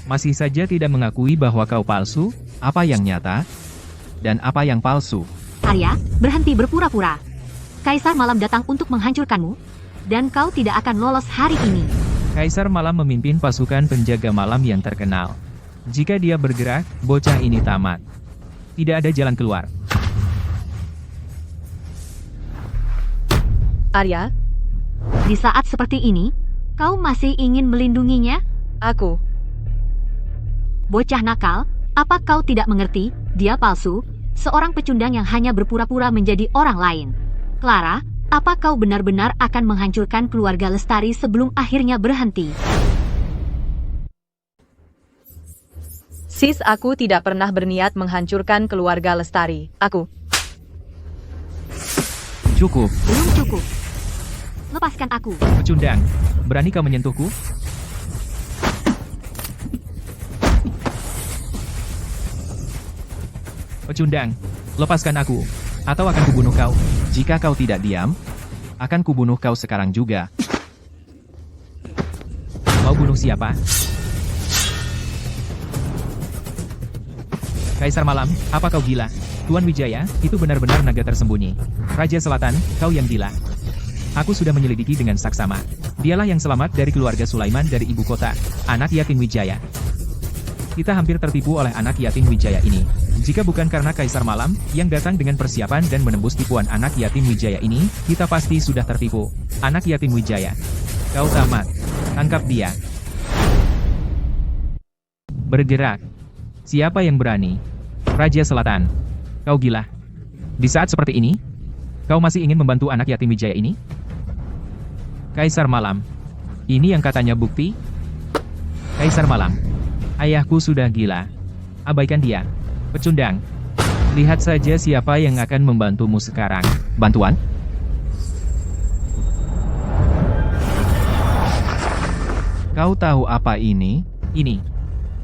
masih saja tidak mengakui bahwa kau palsu. Apa yang nyata? Dan apa yang palsu? Arya, berhenti berpura-pura. Kaisar Malam datang untuk menghancurkanmu. Dan kau tidak akan lolos hari ini. Kaisar Malam memimpin pasukan penjaga malam yang terkenal. Jika dia bergerak, bocah ini tamat. Tidak ada jalan keluar. Arya, Di saat seperti ini, kau masih ingin melindunginya? aku. Bocah nakal, apa kau tidak mengerti? Dia palsu, seorang pecundang yang hanya berpura-pura menjadi orang lain. Clara, apa kau benar-benar akan menghancurkan keluarga Lestari sebelum akhirnya berhenti? Sis, aku tidak pernah berniat menghancurkan keluarga Lestari. Aku. Cukup. Belum cukup. Lepaskan aku. Pecundang, berani kau menyentuhku? Pecundang, lepaskan aku, atau akan kubunuh kau. Jika kau tidak diam, akan kubunuh kau sekarang juga. Mau bunuh siapa? Kaisar Malam, apa kau gila? Tuan Wijaya, itu benar-benar naga tersembunyi. Raja Selatan, kau yang gila. Aku sudah menyelidiki dengan saksama. Dialah yang selamat dari keluarga Sulaiman dari ibu kota, anak yatim Wijaya. Kita hampir tertipu oleh anak yatim Wijaya ini. Jika bukan karena Kaisar Malam, yang datang dengan persiapan dan menembus tipuan anak yatim Wijaya ini, kita pasti sudah tertipu. Anak yatim Wijaya. Kau tamat. Tangkap dia. Bergerak. Siapa yang berani? Raja Selatan. Kau gila. Di saat seperti ini, kau masih ingin membantu anak yatim Wijaya ini? Kaisar Malam. Ini yang katanya bukti? Kaisar Malam. Ayahku sudah gila. Abaikan dia. Pecundang. Lihat saja siapa yang akan membantumu sekarang. Bantuan? Kau tahu apa ini?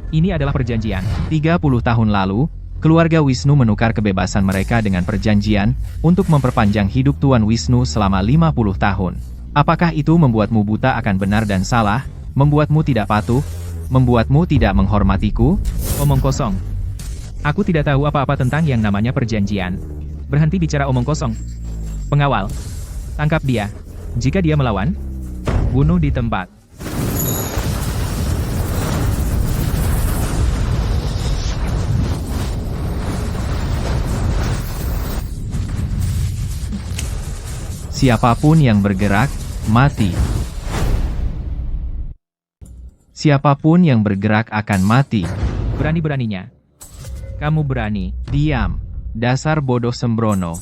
Ini adalah perjanjian. 30 tahun lalu, keluarga Wisnu menukar kebebasan mereka dengan perjanjian untuk memperpanjang hidup Tuan Wisnu selama 50 tahun. Apakah itu membuatmu buta akan benar dan salah, membuatmu tidak patuh, membuatmu tidak menghormatiku? Omong kosong. Aku tidak tahu apa-apa tentang yang namanya perjanjian. Berhenti bicara omong kosong. Pengawal. Tangkap dia. Jika dia melawan, bunuh di tempat. Siapapun yang bergerak, mati. Siapapun yang bergerak akan mati. Berani-beraninya. Kamu berani. Diam. Dasar bodoh sembrono.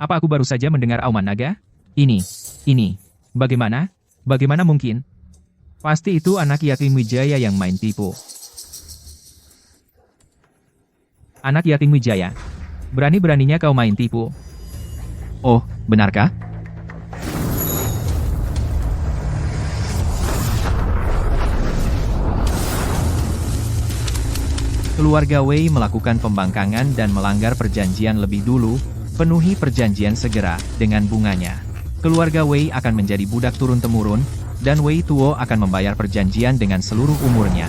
Apa aku baru saja mendengar auman naga? Ini. Bagaimana? Bagaimana mungkin? Pasti itu anak yatim Wijaya yang main tipu. Anak yatim Wijaya. Berani-beraninya kau main tipu. Oh, benarkah? Keluarga Wei melakukan pembangkangan dan melanggar perjanjian lebih dulu. Penuhi perjanjian segera dengan bunganya. Keluarga Wei akan menjadi budak turun-temurun, dan Wei Tuo akan membayar perjanjian dengan seluruh umurnya.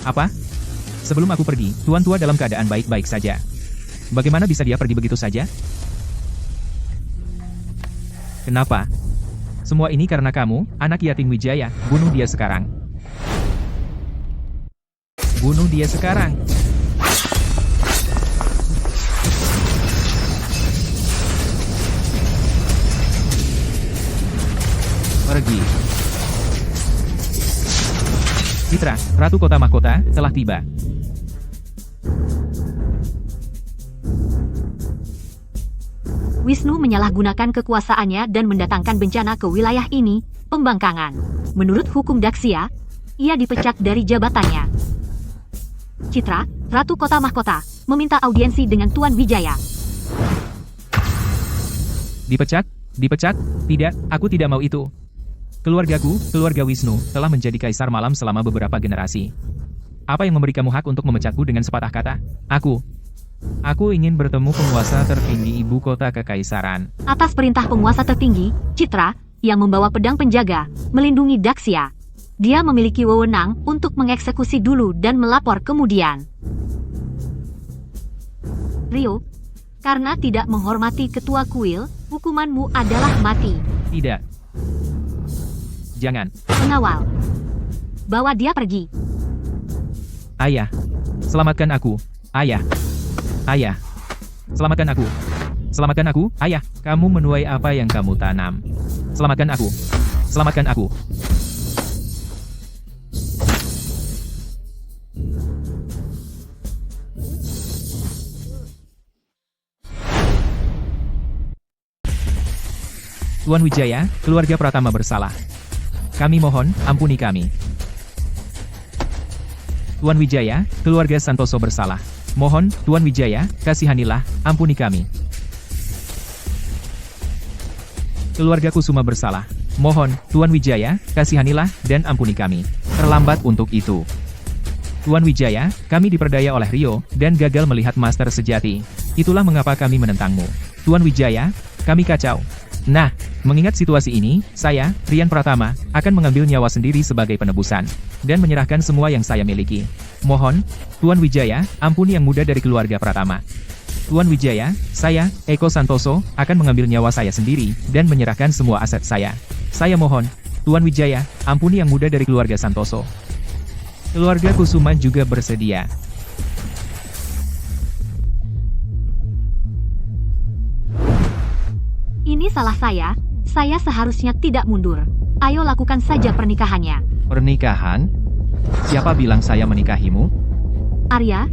Apa? Sebelum aku pergi, Tuan Tua dalam keadaan baik-baik saja. Bagaimana bisa dia pergi begitu saja? Kenapa? Semua ini karena kamu, anak yatim Wijaya. Bunuh dia sekarang. Bunuh dia sekarang. Pergi. Citra, Ratu Kota Mahkota, telah tiba. Wisnu menyalahgunakan kekuasaannya dan mendatangkan bencana ke wilayah ini, pembangkangan. Menurut hukum Daksya, ia dipecat dari jabatannya. Citra, Ratu Kota Mahkota, meminta audiensi dengan Tuan Wijaya. Dipecat? Dipecat? Tidak, aku tidak mau itu. Keluargaku, keluarga Wisnu, telah menjadi kaisar malam selama beberapa generasi. Apa yang memberi kamu hak untuk memecatku dengan sepatah kata? Aku ingin bertemu penguasa tertinggi ibu kota kekaisaran. Atas perintah penguasa tertinggi, Citra, yang membawa pedang penjaga, melindungi Daksya. Dia memiliki wewenang untuk mengeksekusi dulu dan melapor kemudian. Rio, karena tidak menghormati ketua kuil, hukumanmu adalah mati. Tidak. Jangan. Pengawal, bawa dia pergi. Ayah. Selamatkan aku. Ayah. Ayah. Selamatkan aku. Selamatkan aku, ayah. Kamu menuai apa yang kamu tanam. Selamatkan aku. Selamatkan aku. Tuan Wijaya, keluarga Pratama bersalah. Kami mohon, ampuni kami. Tuan Wijaya, keluarga Santoso bersalah. Mohon, Tuan Wijaya, kasihanilah, ampuni kami. Keluarga Kusuma bersalah. Mohon, Tuan Wijaya, kasihanilah, dan ampuni kami. Terlambat untuk itu. Tuan Wijaya, kami diperdaya oleh Rio, dan gagal melihat master sejati. Itulah mengapa kami menentangmu. Tuan Wijaya, kami kacau. Nah, mengingat situasi ini, saya, Rian Pratama, akan mengambil nyawa sendiri sebagai penebusan, dan menyerahkan semua yang saya miliki. Mohon, Tuan Wijaya, ampuni yang muda dari keluarga Pratama. Tuan Wijaya, saya, Eko Santoso, akan mengambil nyawa saya sendiri, dan menyerahkan semua aset saya. Saya mohon, Tuan Wijaya, ampuni yang muda dari keluarga Santoso. Keluarga Kusuma juga bersedia. Ini salah saya seharusnya tidak mundur. Ayo lakukan saja pernikahannya. Pernikahan? Siapa bilang saya menikahimu? Arya,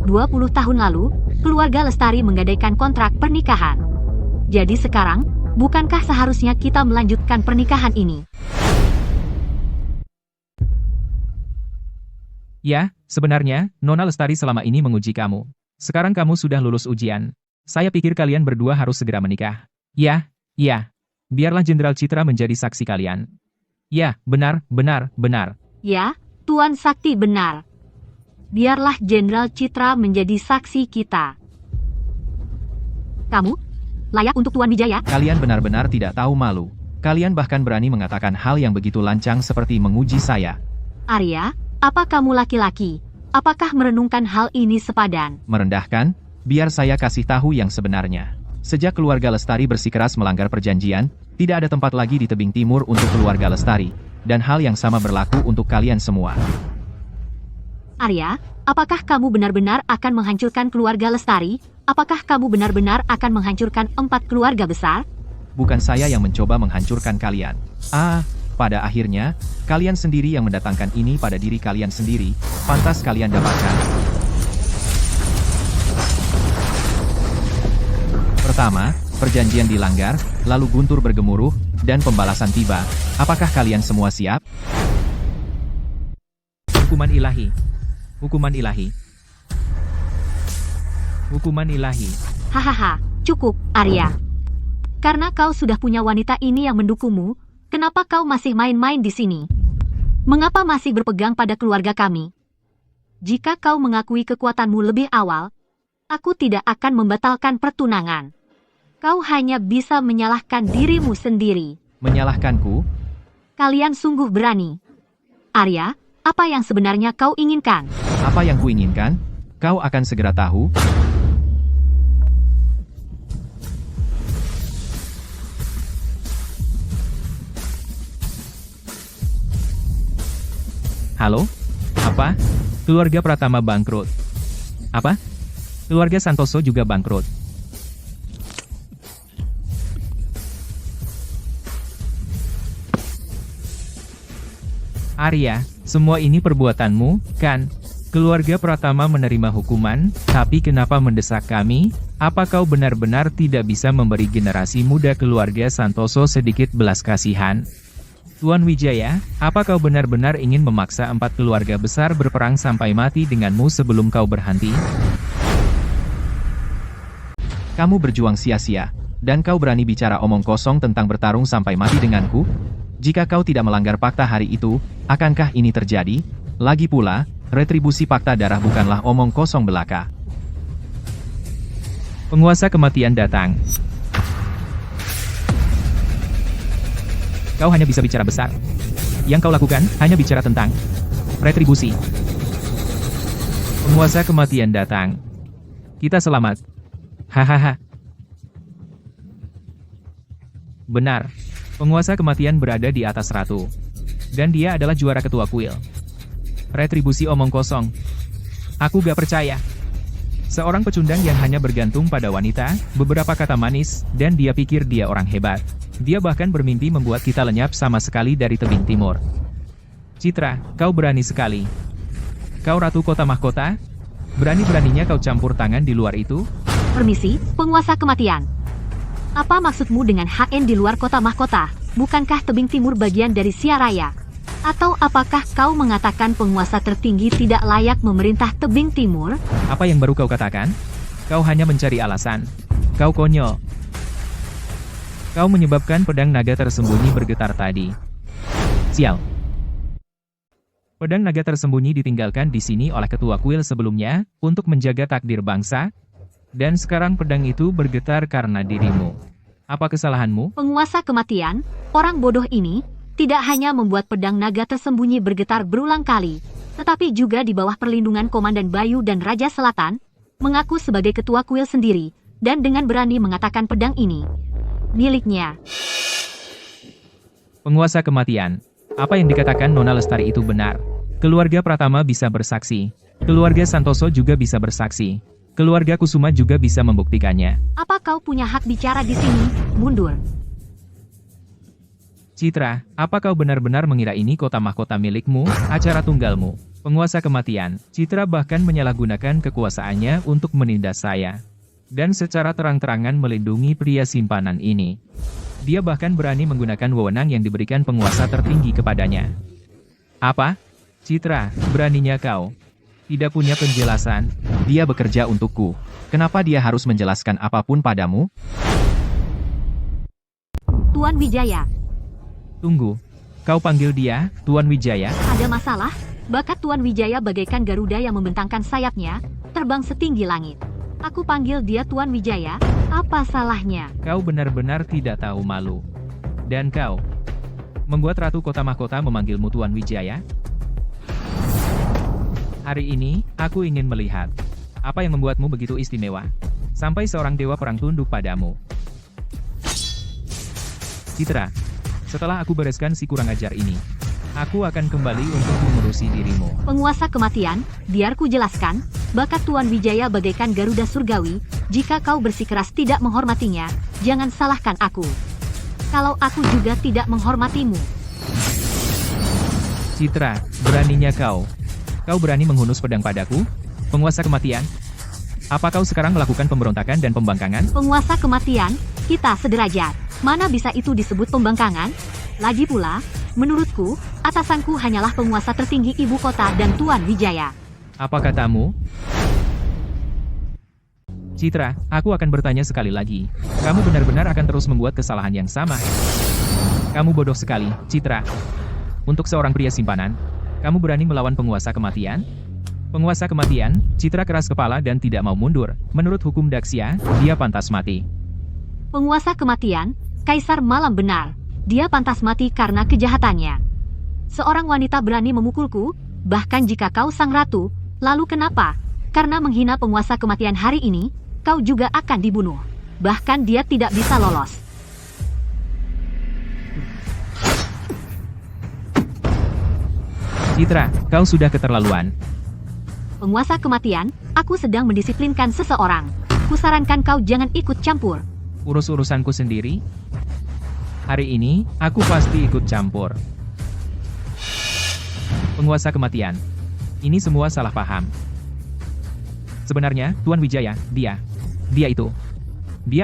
20 tahun lalu, keluarga Lestari menggadaikan kontrak pernikahan. Jadi sekarang, bukankah seharusnya kita melanjutkan pernikahan ini? Ya, sebenarnya, Nona Lestari selama ini menguji kamu. Sekarang kamu sudah lulus ujian. Saya pikir kalian berdua harus segera menikah. Ya. Biarlah Jenderal Citra menjadi saksi kalian. Ya, benar. Ya, Tuan Sakti benar. Biarlah Jenderal Citra menjadi saksi kita. Kamu layak untuk Tuan Wijaya? Kalian benar-benar tidak tahu malu. Kalian bahkan berani mengatakan hal yang begitu lancang seperti menguji saya. Arya, apa kamu laki-laki? Apakah merenungkan hal ini sepadan? Merendahkan? Biar saya kasih tahu yang sebenarnya. Sejak keluarga Lestari bersikeras melanggar perjanjian, tidak ada tempat lagi di tebing timur untuk keluarga Lestari. Dan hal yang sama berlaku untuk kalian semua. Arya, apakah kamu benar-benar akan menghancurkan keluarga Lestari? Apakah kamu benar-benar akan menghancurkan 4 keluarga besar? Bukan saya yang mencoba menghancurkan kalian. Pada akhirnya, kalian sendiri yang mendatangkan ini pada diri kalian sendiri. Pantas kalian dapatkan. Pertama, perjanjian dilanggar, lalu guntur bergemuruh, dan pembalasan tiba. Apakah kalian semua siap? Hukuman ilahi. Hukuman ilahi. Hukuman ilahi. Hahaha, cukup, Arya. Karena kau sudah punya wanita ini yang mendukungmu, kenapa kau masih main-main di sini? Mengapa masih berpegang pada keluarga kami? Jika kau mengakui kekuatanmu lebih awal, aku tidak akan membatalkan pertunangan. Kau hanya bisa menyalahkan dirimu sendiri. Menyalahkanku? Kalian sungguh berani. Arya, apa yang sebenarnya kau inginkan? Apa yang kuinginkan? Kau akan segera tahu. Halo? Apa? Keluarga Pratama bangkrut. Apa? Keluarga Santoso juga bangkrut. Arya, semua ini perbuatanmu, kan? Keluarga Pratama menerima hukuman, tapi kenapa mendesak kami? Apa kau benar-benar tidak bisa memberi generasi muda keluarga Santoso sedikit belas kasihan? Tuan Wijaya, apa kau benar-benar ingin memaksa 4 keluarga besar berperang sampai mati denganmu sebelum kau berhenti? Kamu berjuang sia-sia, dan kau berani bicara omong kosong tentang bertarung sampai mati denganku? Jika kau tidak melanggar fakta hari itu, akankah ini terjadi? Lagi pula, retribusi fakta darah bukanlah omong kosong belaka. Penguasa kematian datang. Kau hanya bisa bicara besar. Yang kau lakukan, hanya bicara tentang retribusi. Penguasa kematian datang. Kita selamat. Hahaha. Benar. Penguasa kematian berada di atas ratu. Dan dia adalah juara ketua kuil. Retribusi omong kosong. Aku gak percaya. Seorang pecundang yang hanya bergantung pada wanita, beberapa kata manis, dan dia pikir dia orang hebat. Dia bahkan bermimpi membuat kita lenyap sama sekali dari tebing timur. Citra, kau berani sekali. Kau ratu kota mahkota? Berani-beraninya kau campur tangan di luar itu? Permisi, penguasa kematian. Apa maksudmu dengan HN di luar kota mahkota? Bukankah tebing timur bagian dari Siaraya? Atau apakah kau mengatakan penguasa tertinggi tidak layak memerintah tebing timur? Apa yang baru kau katakan? Kau hanya mencari alasan. Kau konyol. Kau menyebabkan pedang naga tersembunyi bergetar tadi. Sial. Pedang naga tersembunyi ditinggalkan di sini oleh ketua kuil sebelumnya, untuk menjaga takdir bangsa. Dan sekarang pedang itu bergetar karena dirimu. Apa kesalahanmu? Penguasa kematian, orang bodoh ini, tidak hanya membuat pedang naga tersembunyi bergetar berulang kali, tetapi juga di bawah perlindungan Komandan Bayu dan Raja Selatan, mengaku sebagai ketua kuil sendiri, dan dengan berani mengatakan pedang ini miliknya. Penguasa kematian. Apa yang dikatakan Nona Lestari itu benar. Keluarga Pratama bisa bersaksi. Keluarga Santoso juga bisa bersaksi. Keluarga Kusuma juga bisa membuktikannya. Apa kau punya hak bicara di sini? Mundur. Citra, apa kau benar-benar mengira ini kota mahkota milikmu, acara tunggalmu? Penguasa kematian, Citra bahkan menyalahgunakan kekuasaannya untuk menindas saya. Dan secara terang-terangan melindungi pria simpanan ini. Dia bahkan berani menggunakan wewenang yang diberikan penguasa tertinggi kepadanya. Apa? Citra, beraninya kau? Tidak punya penjelasan? Dia bekerja untukku. Kenapa dia harus menjelaskan apapun padamu? Tuan Wijaya. Tunggu. Kau panggil dia, Tuan Wijaya? Ada masalah? Bakat Tuan Wijaya bagaikan Garuda yang membentangkan sayapnya, terbang setinggi langit. Aku panggil dia Tuan Wijaya, apa salahnya? Kau benar-benar tidak tahu malu. Dan kau, membuat Ratu Kota Mahkota memanggilmu Tuan Wijaya? Hari ini, aku ingin melihat apa yang membuatmu begitu istimewa, sampai seorang dewa perang tunduk padamu. Citra, setelah aku bereskan si kurang ajar ini, aku akan kembali untuk mengurusi dirimu. Penguasa kematian, biar ku jelaskan, bakat Tuan Wijaya bagaikan Garuda Surgawi, jika kau bersikeras tidak menghormatinya, jangan salahkan aku. Kalau aku juga tidak menghormatimu. Citra, beraninya kau. Kau berani menghunus pedang padaku? Penguasa kematian? Apa kau sekarang melakukan pemberontakan dan pembangkangan? Penguasa kematian, kita sederajat. Mana bisa itu disebut pembangkangan? Lagi pula, menurutku, atasanku hanyalah penguasa tertinggi ibu kota dan Tuan Wijaya. Apa katamu? Citra, aku akan bertanya sekali lagi. Kamu benar-benar akan terus membuat kesalahan yang sama. Kamu bodoh sekali, Citra. Untuk seorang pria simpanan, kamu berani melawan penguasa kematian? Penguasa kematian, Citra keras kepala dan tidak mau mundur. Menurut hukum Daksya, dia pantas mati. Penguasa kematian, Kaisar Malam benar. Dia pantas mati karena kejahatannya. Seorang wanita berani memukulku, bahkan jika kau sang ratu, lalu kenapa? Karena menghina penguasa kematian hari ini, kau juga akan dibunuh. Bahkan dia tidak bisa lolos. Citra, kau sudah keterlaluan. Penguasa kematian, aku sedang mendisiplinkan seseorang. Kusarankan kau jangan ikut campur. Urus-urusanku sendiri? Hari ini, aku pasti ikut campur. Penguasa kematian. Ini semua salah paham. Sebenarnya, Tuan Wijaya, dia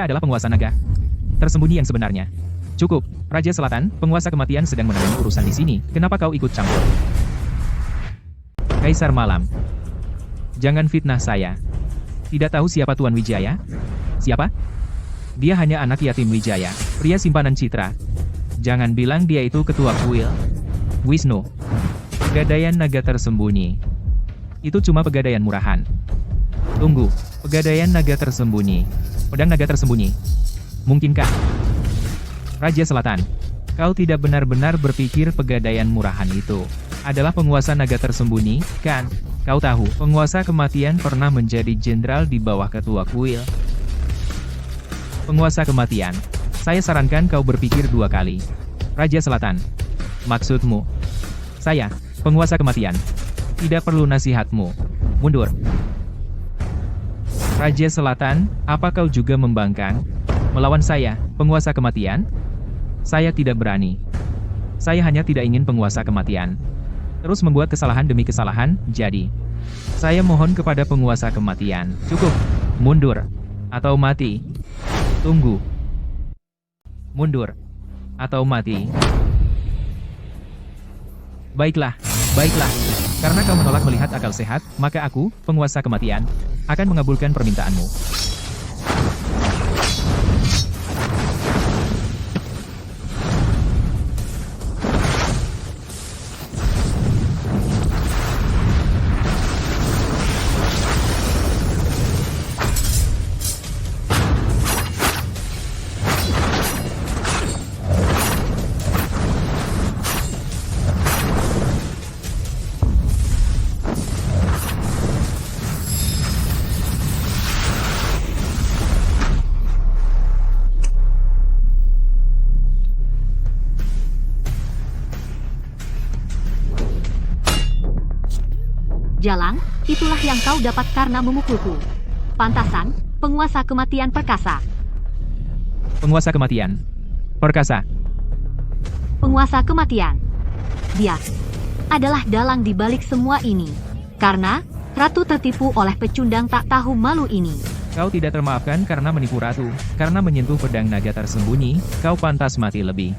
adalah penguasa naga tersembunyi yang sebenarnya. Cukup, Raja Selatan, penguasa kematian sedang menangani urusan di sini. Kenapa kau ikut campur? Kaisar Malam. Jangan fitnah saya. Tidak tahu siapa Tuan Wijaya? Siapa? Dia hanya anak yatim Wijaya, pria simpanan Citra. Jangan bilang dia itu ketua kuil. Wisnu. Pegadaian naga tersembunyi. Itu cuma pegadaian murahan. Tunggu, pegadaian naga tersembunyi. Pedang naga tersembunyi. Mungkinkah? Raja Selatan, kau tidak benar-benar berpikir pegadaian murahan itu adalah penguasa naga tersembunyi, kan? Kau tahu, penguasa kematian pernah menjadi jenderal di bawah ketua kuil. Penguasa kematian, saya sarankan kau berpikir 2 kali. Raja Selatan, maksudmu? Saya, penguasa kematian. Tidak perlu nasihatmu. Mundur. Raja Selatan, apa kau juga membangkang? Melawan saya, penguasa kematian? Saya tidak berani. Saya hanya tidak ingin penguasa kematian terus membuat kesalahan demi kesalahan, jadi saya mohon kepada penguasa kematian, cukup, mundur, atau mati. Tunggu. Mundur, atau mati. Baiklah, baiklah. Karena kau menolak melihat akal sehat, maka aku, penguasa kematian, akan mengabulkan permintaanmu. Jalang, itulah yang kau dapat karena memukulku. Pantasan, penguasa kematian perkasa. Penguasa kematian. Perkasa. Penguasa kematian. Dia adalah dalang di balik semua ini. Karena, Ratu tertipu oleh pecundang tak tahu malu ini. Kau tidak termaafkan karena menipu Ratu. Karena menyentuh pedang naga tersembunyi, kau pantas mati lebih.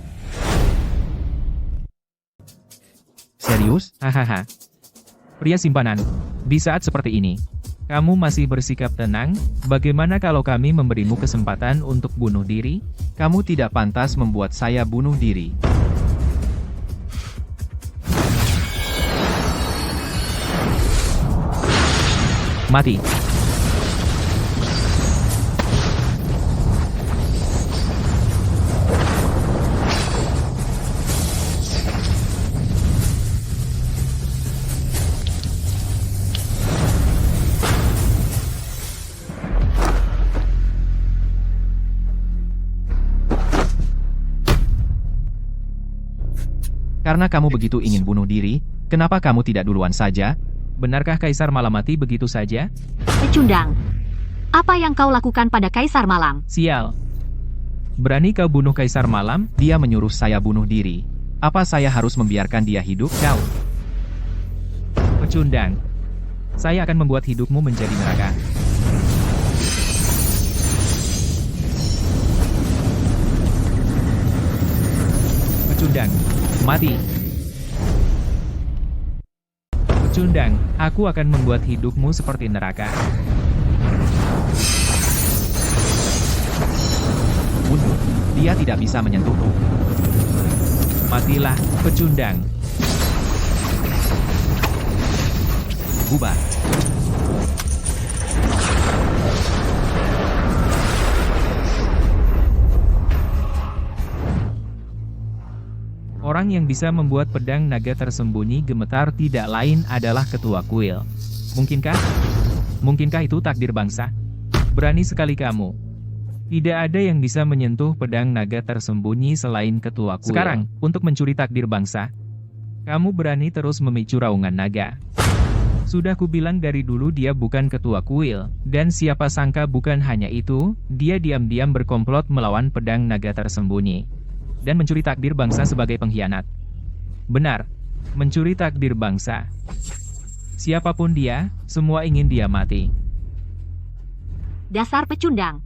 Serius? Hahaha. Pria simpanan, di saat seperti ini, kamu masih bersikap tenang? Bagaimana kalau kami memberimu kesempatan untuk bunuh diri? Kamu tidak pantas membuat saya bunuh diri. Mati. Karena kamu begitu ingin bunuh diri, kenapa kamu tidak duluan saja? Benarkah Kaisar Malam mati begitu saja? Pecundang. Apa yang kau lakukan pada Kaisar Malam? Sial. Berani kau bunuh Kaisar Malam? Dia menyuruh saya bunuh diri. Apa saya harus membiarkan dia hidup? Kau. Pecundang. Saya akan membuat hidupmu menjadi neraka. Pecundang. Mati. Pecundang, aku akan membuat hidupmu seperti neraka. Mundur. Dia tidak bisa menyentuhku. Matilah, pecundang. Bubar. Orang yang bisa membuat pedang naga tersembunyi gemetar tidak lain adalah ketua kuil. Mungkinkah? Mungkinkah itu takdir bangsa? Berani sekali kamu. Tidak ada yang bisa menyentuh pedang naga tersembunyi selain ketua kuil. Sekarang, untuk mencuri takdir bangsa, kamu berani terus memicu raungan naga. Sudah kubilang dari dulu dia bukan ketua kuil, dan siapa sangka bukan hanya itu, dia diam-diam berkomplot melawan pedang naga tersembunyi. Dan mencuri takdir bangsa sebagai pengkhianat. Benar, mencuri takdir bangsa. Siapapun dia, semua ingin dia mati. Dasar pecundang.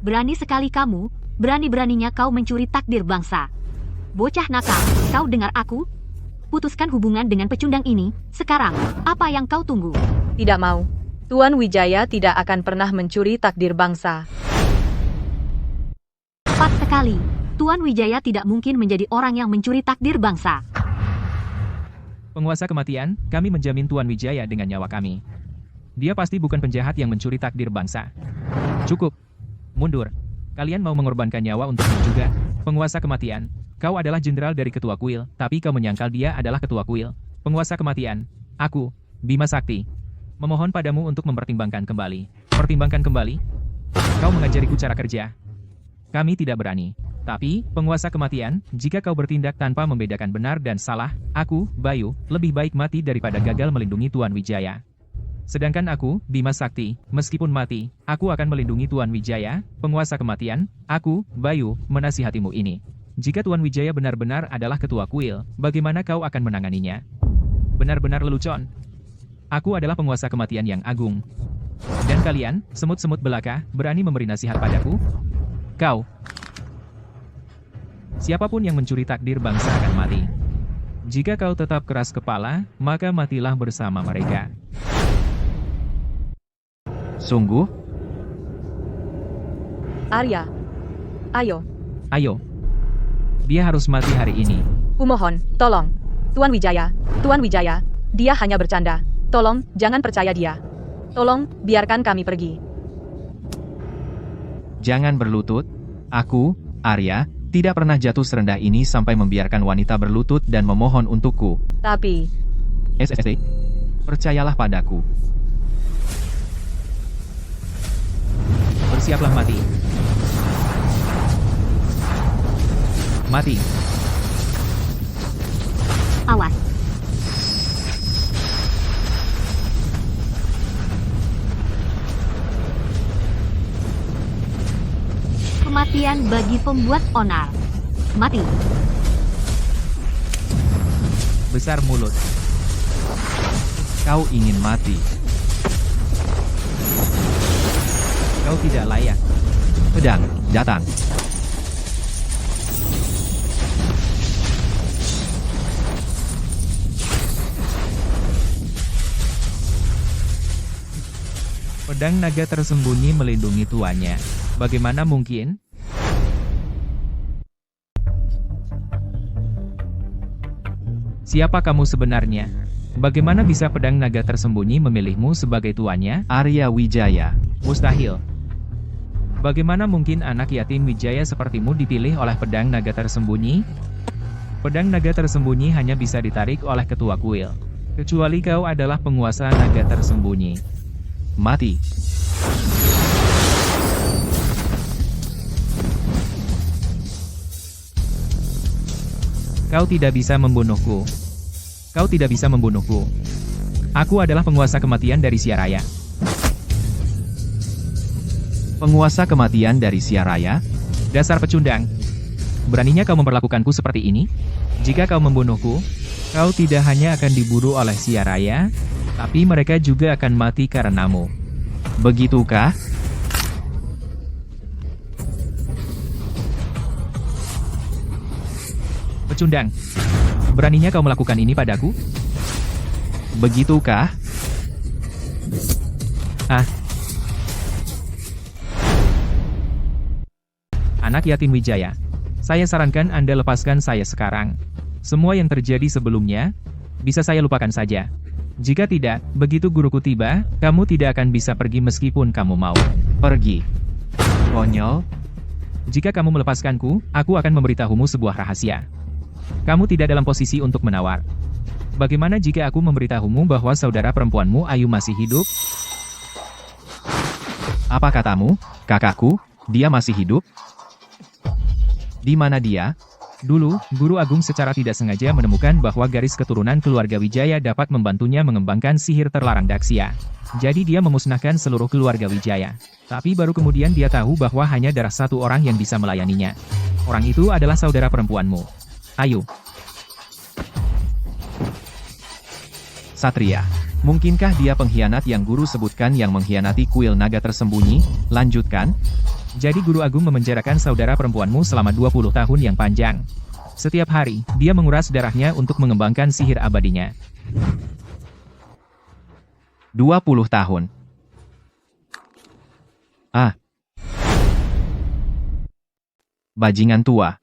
Berani sekali kamu, berani-beraninya kau mencuri takdir bangsa. Bocah nakal, kau dengar aku? Putuskan hubungan dengan pecundang ini, sekarang, apa yang kau tunggu? Tidak mau. Tuan Wijaya tidak akan pernah mencuri takdir bangsa. Tepat sekali, Tuan Wijaya tidak mungkin menjadi orang yang mencuri takdir bangsa. Penguasa kematian, kami menjamin Tuan Wijaya dengan nyawa kami. Dia pasti bukan penjahat yang mencuri takdir bangsa. Cukup. Mundur. Kalian mau mengorbankan nyawa untuknya juga. Penguasa kematian, kau adalah jenderal dari ketua kuil, tapi kau menyangkal dia adalah ketua kuil. Penguasa kematian, aku, Bima Sakti, memohon padamu untuk mempertimbangkan kembali. Pertimbangkan kembali? Kau mengajariku cara kerja. Kami tidak berani. Tapi, penguasa kematian, jika kau bertindak tanpa membedakan benar dan salah, aku, Bayu, lebih baik mati daripada gagal melindungi Tuan Wijaya. Sedangkan aku, Bima Sakti, meskipun mati, aku akan melindungi Tuan Wijaya, penguasa kematian, aku, Bayu, menasihatimu ini. Jika Tuan Wijaya benar-benar adalah ketua kuil, bagaimana kau akan menanganinya? Benar-benar lelucon. Aku adalah penguasa kematian yang agung. Dan kalian, semut-semut belaka, berani memberi nasihat padaku? Kau. Siapapun yang mencuri takdir bangsa akan mati. Jika kau tetap keras kepala, maka matilah bersama mereka. Sungguh? Arya. Ayo. Ayo. Dia harus mati hari ini. Kumohon, tolong. Tuan Wijaya. Tuan Wijaya. Dia hanya bercanda. Tolong, jangan percaya dia. Tolong, biarkan kami pergi. Jangan berlutut. Aku, Arya, tidak pernah jatuh serendah ini sampai membiarkan wanita berlutut dan memohon untukku. Tapi, SST, percayalah padaku. Bersiaplah mati. Mati. Awas. Kematian bagi pembuat onar. Mati. Besar mulut. Kau ingin mati. Kau tidak layak. Pedang, datang. Pedang naga tersembunyi melindungi tuannya. Bagaimana mungkin? Siapa kamu sebenarnya? Bagaimana bisa pedang naga tersembunyi memilihmu sebagai tuannya? Arya Wijaya. Mustahil. Bagaimana mungkin anak yatim Wijaya sepertimu dipilih oleh pedang naga tersembunyi? Pedang naga tersembunyi hanya bisa ditarik oleh ketua kuil. Kecuali kau adalah penguasa naga tersembunyi. Mati. Kau tidak bisa membunuhku. Kau tidak bisa membunuhku. Aku adalah penguasa kematian dari Siaraya. Penguasa kematian dari Siaraya? Dasar pecundang. Beraninya kau memperlakukanku seperti ini? Jika kau membunuhku, kau tidak hanya akan diburu oleh Siaraya, tapi mereka juga akan mati karenamu. Begitukah? Pecundang. Beraninya kau melakukan ini padaku? Begitukah? Ah. Anak yatim Wijaya. Saya sarankan Anda lepaskan saya sekarang. Semua yang terjadi sebelumnya, bisa saya lupakan saja. Jika tidak, begitu guruku tiba, kamu tidak akan bisa pergi meskipun kamu mau. Pergi. Konyol. Jika kamu melepaskanku, aku akan memberitahumu sebuah rahasia. Kamu tidak dalam posisi untuk menawar. Bagaimana jika aku memberitahumu bahwa saudara perempuanmu Ayu masih hidup? Apa katamu, kakakku? Dia masih hidup? Di mana dia? Dulu, Guru Agung secara tidak sengaja menemukan bahwa garis keturunan keluarga Wijaya dapat membantunya mengembangkan sihir terlarang Daksya. Jadi dia memusnahkan seluruh keluarga Wijaya. Tapi baru kemudian dia tahu bahwa hanya ada satu orang yang bisa melayaninya. Orang itu adalah saudara perempuanmu, Ayu. Satria. Mungkinkah dia pengkhianat yang guru sebutkan yang mengkhianati kuil naga tersembunyi? Lanjutkan. Jadi Guru Agung memenjarakan saudara perempuanmu selama 20 tahun yang panjang. Setiap hari, dia menguras darahnya untuk mengembangkan sihir abadinya. 20 tahun. Ah. Bajingan tua.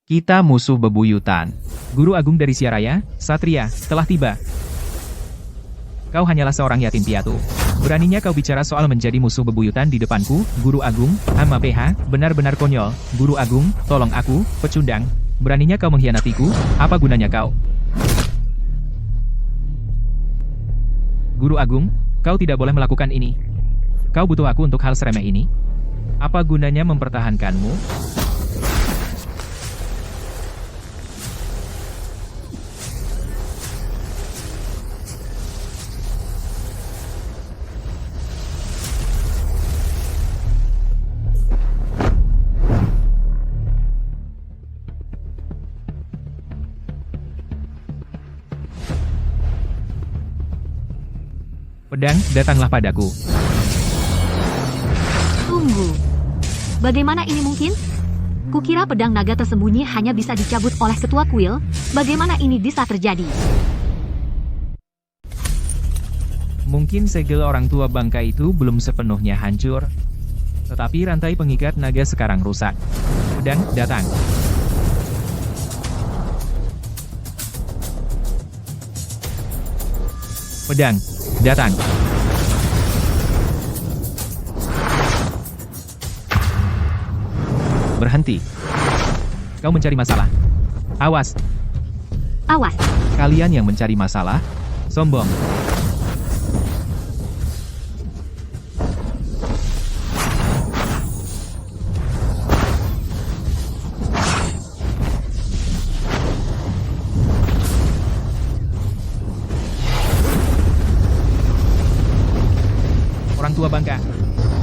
Kita musuh bebuyutan. Guru Agung dari Siaraya, Satria, telah tiba. Kau hanyalah seorang yatim piatu. Beraninya kau bicara soal menjadi musuh bebuyutan di depanku, Guru Agung, Ama PH, benar-benar konyol. Guru Agung, tolong aku, pecundang. Beraninya kau mengkhianatiku, apa gunanya kau? Guru Agung, kau tidak boleh melakukan ini. Kau butuh aku untuk hal seremeh ini? Apa gunanya mempertahankanmu? Pedang, datanglah padaku. Tunggu. Bagaimana ini mungkin? Kukira pedang naga tersembunyi hanya bisa dicabut oleh ketua kuil. Bagaimana ini bisa terjadi? Mungkin segel orang tua bangka itu belum sepenuhnya hancur. Tetapi rantai pengikat naga sekarang rusak. Pedang, datang. Pedang, datang. Berhenti. Kau mencari masalah. Awas, Awas. Kalian yang mencari masalah? sombong. Orang tua bangka.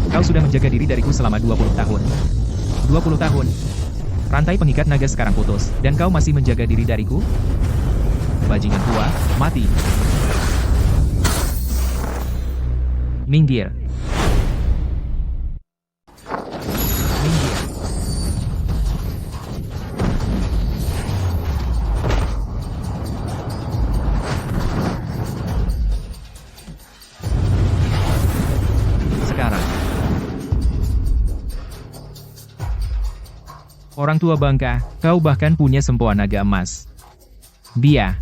Kau sudah menjaga diri dariku selama 20 tahun. 20 tahun. Rantai pengikat naga sekarang putus, dan kau masih menjaga diri dariku? Bajingan tua, mati. Minggir. Minggir. Sekarang. Orang tua bangka, kau bahkan punya sempoa naga emas. Dia.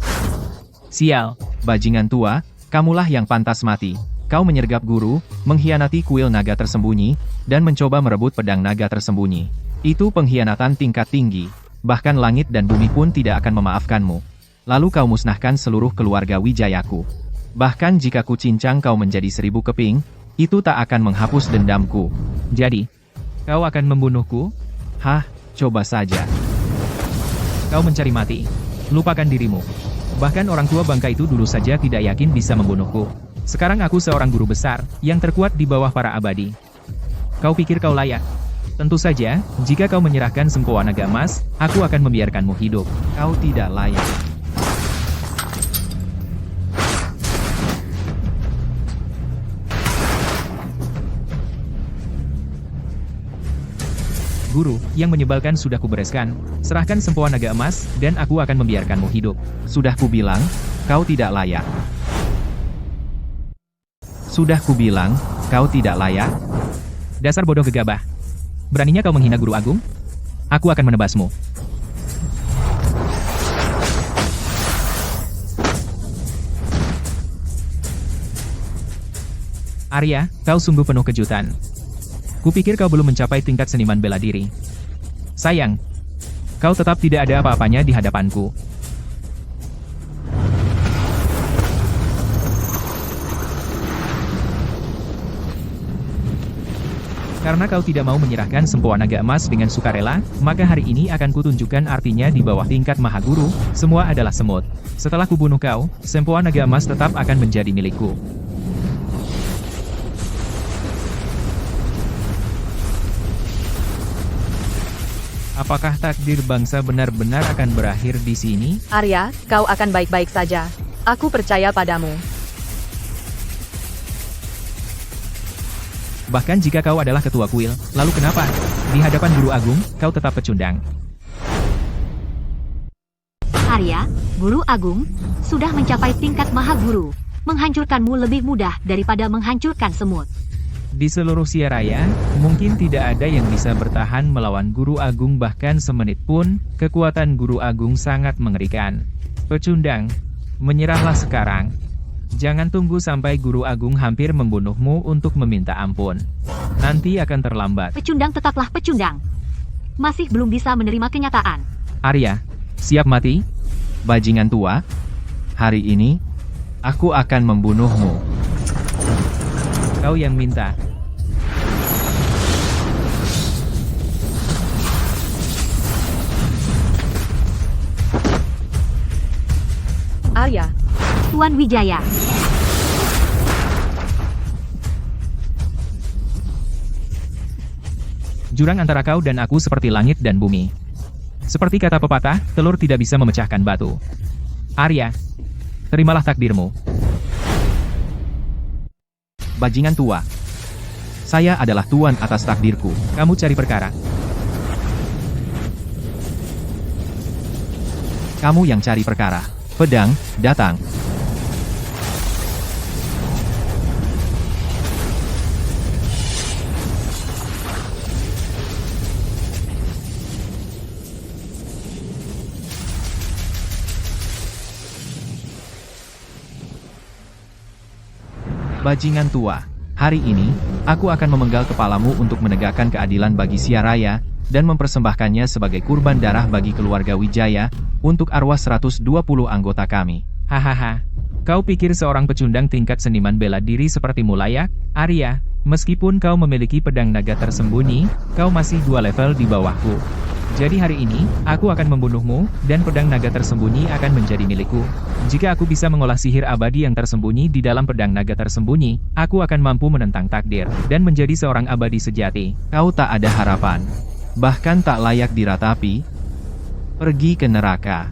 Sial. Bajingan tua, kamulah yang pantas mati. Kau menyergap guru, mengkhianati kuil naga tersembunyi, dan mencoba merebut pedang naga tersembunyi. Itu pengkhianatan tingkat tinggi. Bahkan langit dan bumi pun tidak akan memaafkanmu. Lalu kau musnahkan seluruh keluarga Wijayaku. Bahkan jika ku cincang kau menjadi 1000 keping, itu tak akan menghapus dendamku. Jadi, kau akan membunuhku? Hah, coba saja. Kau mencari mati. Lupakan dirimu. Bahkan orang tua bangka itu dulu saja tidak yakin bisa membunuhku. Sekarang aku seorang guru besar, yang terkuat di bawah para abadi. Kau pikir kau layak? Tentu saja, jika kau menyerahkan sempoa naga emas, aku akan membiarkanmu hidup. Kau tidak layak. Guru, yang menyebalkan sudah kubereskan. Serahkan sempoa naga emas, dan aku akan membiarkanmu hidup. Sudah kubilang, kau tidak layak. Sudah kubilang, kau tidak layak. Dasar bodoh gegabah. Beraninya kau menghina Guru Agung? Aku akan menebasmu. Arya, kau sungguh penuh kejutan. Kupikir kau belum mencapai tingkat seniman bela diri. Sayang, kau tetap tidak ada apa-apanya di hadapanku. Karena kau tidak mau menyerahkan sempoa naga emas dengan sukarela, maka hari ini akan kutunjukkan artinya di bawah tingkat Mahaguru, semua adalah semut. Setelah kubunuh kau, sempoa naga emas tetap akan menjadi milikku. Apakah takdir bangsa benar-benar akan berakhir di sini? Arya, kau akan baik-baik saja. Aku percaya padamu. Bahkan jika kau adalah ketua kuil, lalu kenapa? Di hadapan Guru Agung, kau tetap pecundang. Arya, Guru Agung, sudah mencapai tingkat Maha Guru. Menghancurkanmu lebih mudah daripada menghancurkan semut. Di seluruh Siaraya, mungkin tidak ada yang bisa bertahan melawan Guru Agung bahkan semenit pun, kekuatan Guru Agung sangat mengerikan. Pecundang, menyerahlah sekarang. Jangan tunggu sampai Guru Agung hampir membunuhmu untuk meminta ampun. Nanti akan terlambat. Pecundang tetaplah pecundang. Masih belum bisa menerima kenyataan. Arya, siap mati? Bajingan tua, hari ini, aku akan membunuhmu. Kau yang minta. Arya, Tuan Wijaya. Jurang antara kau dan aku seperti langit dan bumi. Seperti kata pepatah, telur tidak bisa memecahkan batu. Arya, terimalah takdirmu. Bajingan tua, saya adalah tuan atas takdirku. Kamu cari perkara. Kamu yang cari perkara. Pedang, datang. Bajingan tua, hari ini, aku akan memenggal kepalamu untuk menegakkan keadilan bagi Siaraya, dan mempersembahkannya sebagai kurban darah bagi keluarga Wijaya, untuk arwah 120 anggota kami. Hahaha. Kau pikir seorang pecundang tingkat seniman bela diri sepertimu layak? Arya, meskipun kau memiliki pedang naga tersembunyi, kau masih 2 level di bawahku. Jadi hari ini, aku akan membunuhmu, dan pedang naga tersembunyi akan menjadi milikku. Jika aku bisa mengolah sihir abadi yang tersembunyi di dalam pedang naga tersembunyi, aku akan mampu menentang takdir, dan menjadi seorang abadi sejati. Kau tak ada harapan. Bahkan tak layak diratapi. Pergi ke neraka.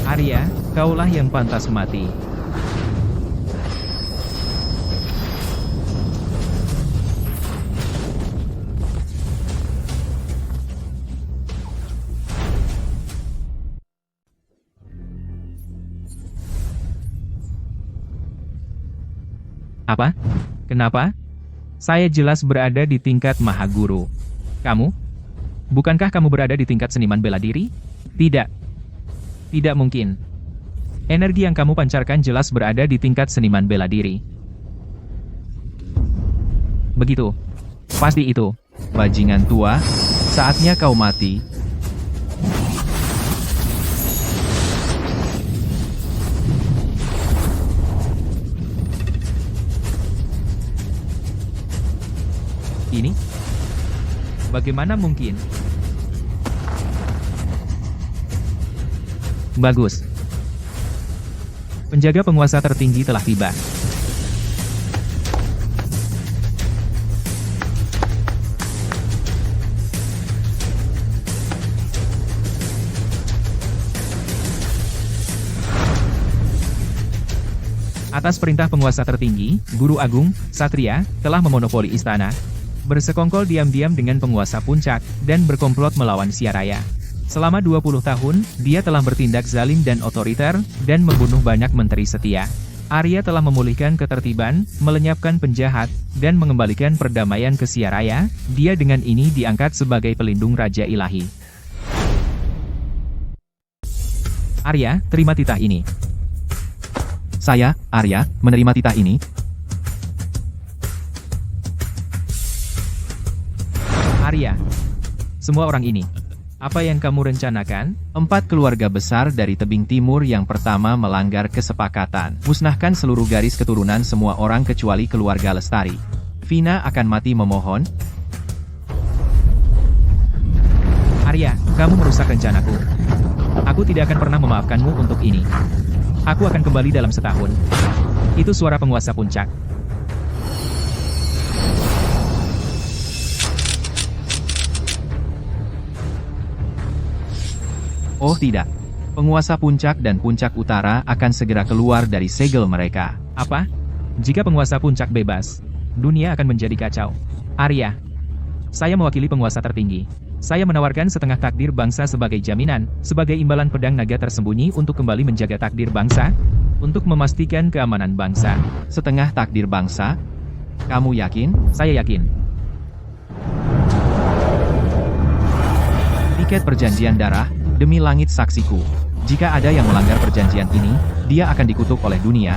Arya, kaulah yang pantas mati. Apa? Kenapa? Saya jelas berada di tingkat Maha Guru. Kamu? Bukankah kamu berada di tingkat seniman bela diri? Tidak. Tidak mungkin. Energi yang kamu pancarkan jelas berada di tingkat seniman bela diri. Begitu. Pasti itu. Bajingan tua, saatnya kau mati. Ini? Bagaimana mungkin? Bagus. Penjaga penguasa tertinggi telah tiba. Atas perintah penguasa tertinggi, Guru Agung, Satria, telah memonopoli istana. Bersekongkol diam-diam dengan penguasa puncak, dan berkomplot melawan Siaraya. Selama 20 tahun, dia telah bertindak zalim dan otoriter, dan membunuh banyak menteri setia. Arya telah memulihkan ketertiban, melenyapkan penjahat, dan mengembalikan perdamaian ke Siaraya. Dia dengan ini diangkat sebagai pelindung Raja Ilahi. Arya, terima titah ini. Saya, Arya, menerima titah ini. Arya, semua orang ini, apa yang kamu rencanakan? 4 keluarga besar dari tebing timur yang pertama melanggar kesepakatan. Musnahkan seluruh garis keturunan semua orang kecuali keluarga Lestari. Vina akan mati memohon. Arya, kamu merusak rencanaku. Aku tidak akan pernah memaafkanmu untuk ini. Aku akan kembali dalam setahun. Itu suara penguasa puncak. Oh tidak. Penguasa puncak dan puncak utara akan segera keluar dari segel mereka. Apa? Jika penguasa puncak bebas, dunia akan menjadi kacau. Arya, saya mewakili penguasa tertinggi. Saya menawarkan setengah takdir bangsa sebagai jaminan, sebagai imbalan pedang naga tersembunyi untuk kembali menjaga takdir bangsa, untuk memastikan keamanan bangsa. Setengah takdir bangsa? Kamu yakin? Saya yakin. Tiket perjanjian darah, demi langit saksiku. Jika ada yang melanggar perjanjian ini, dia akan dikutuk oleh dunia.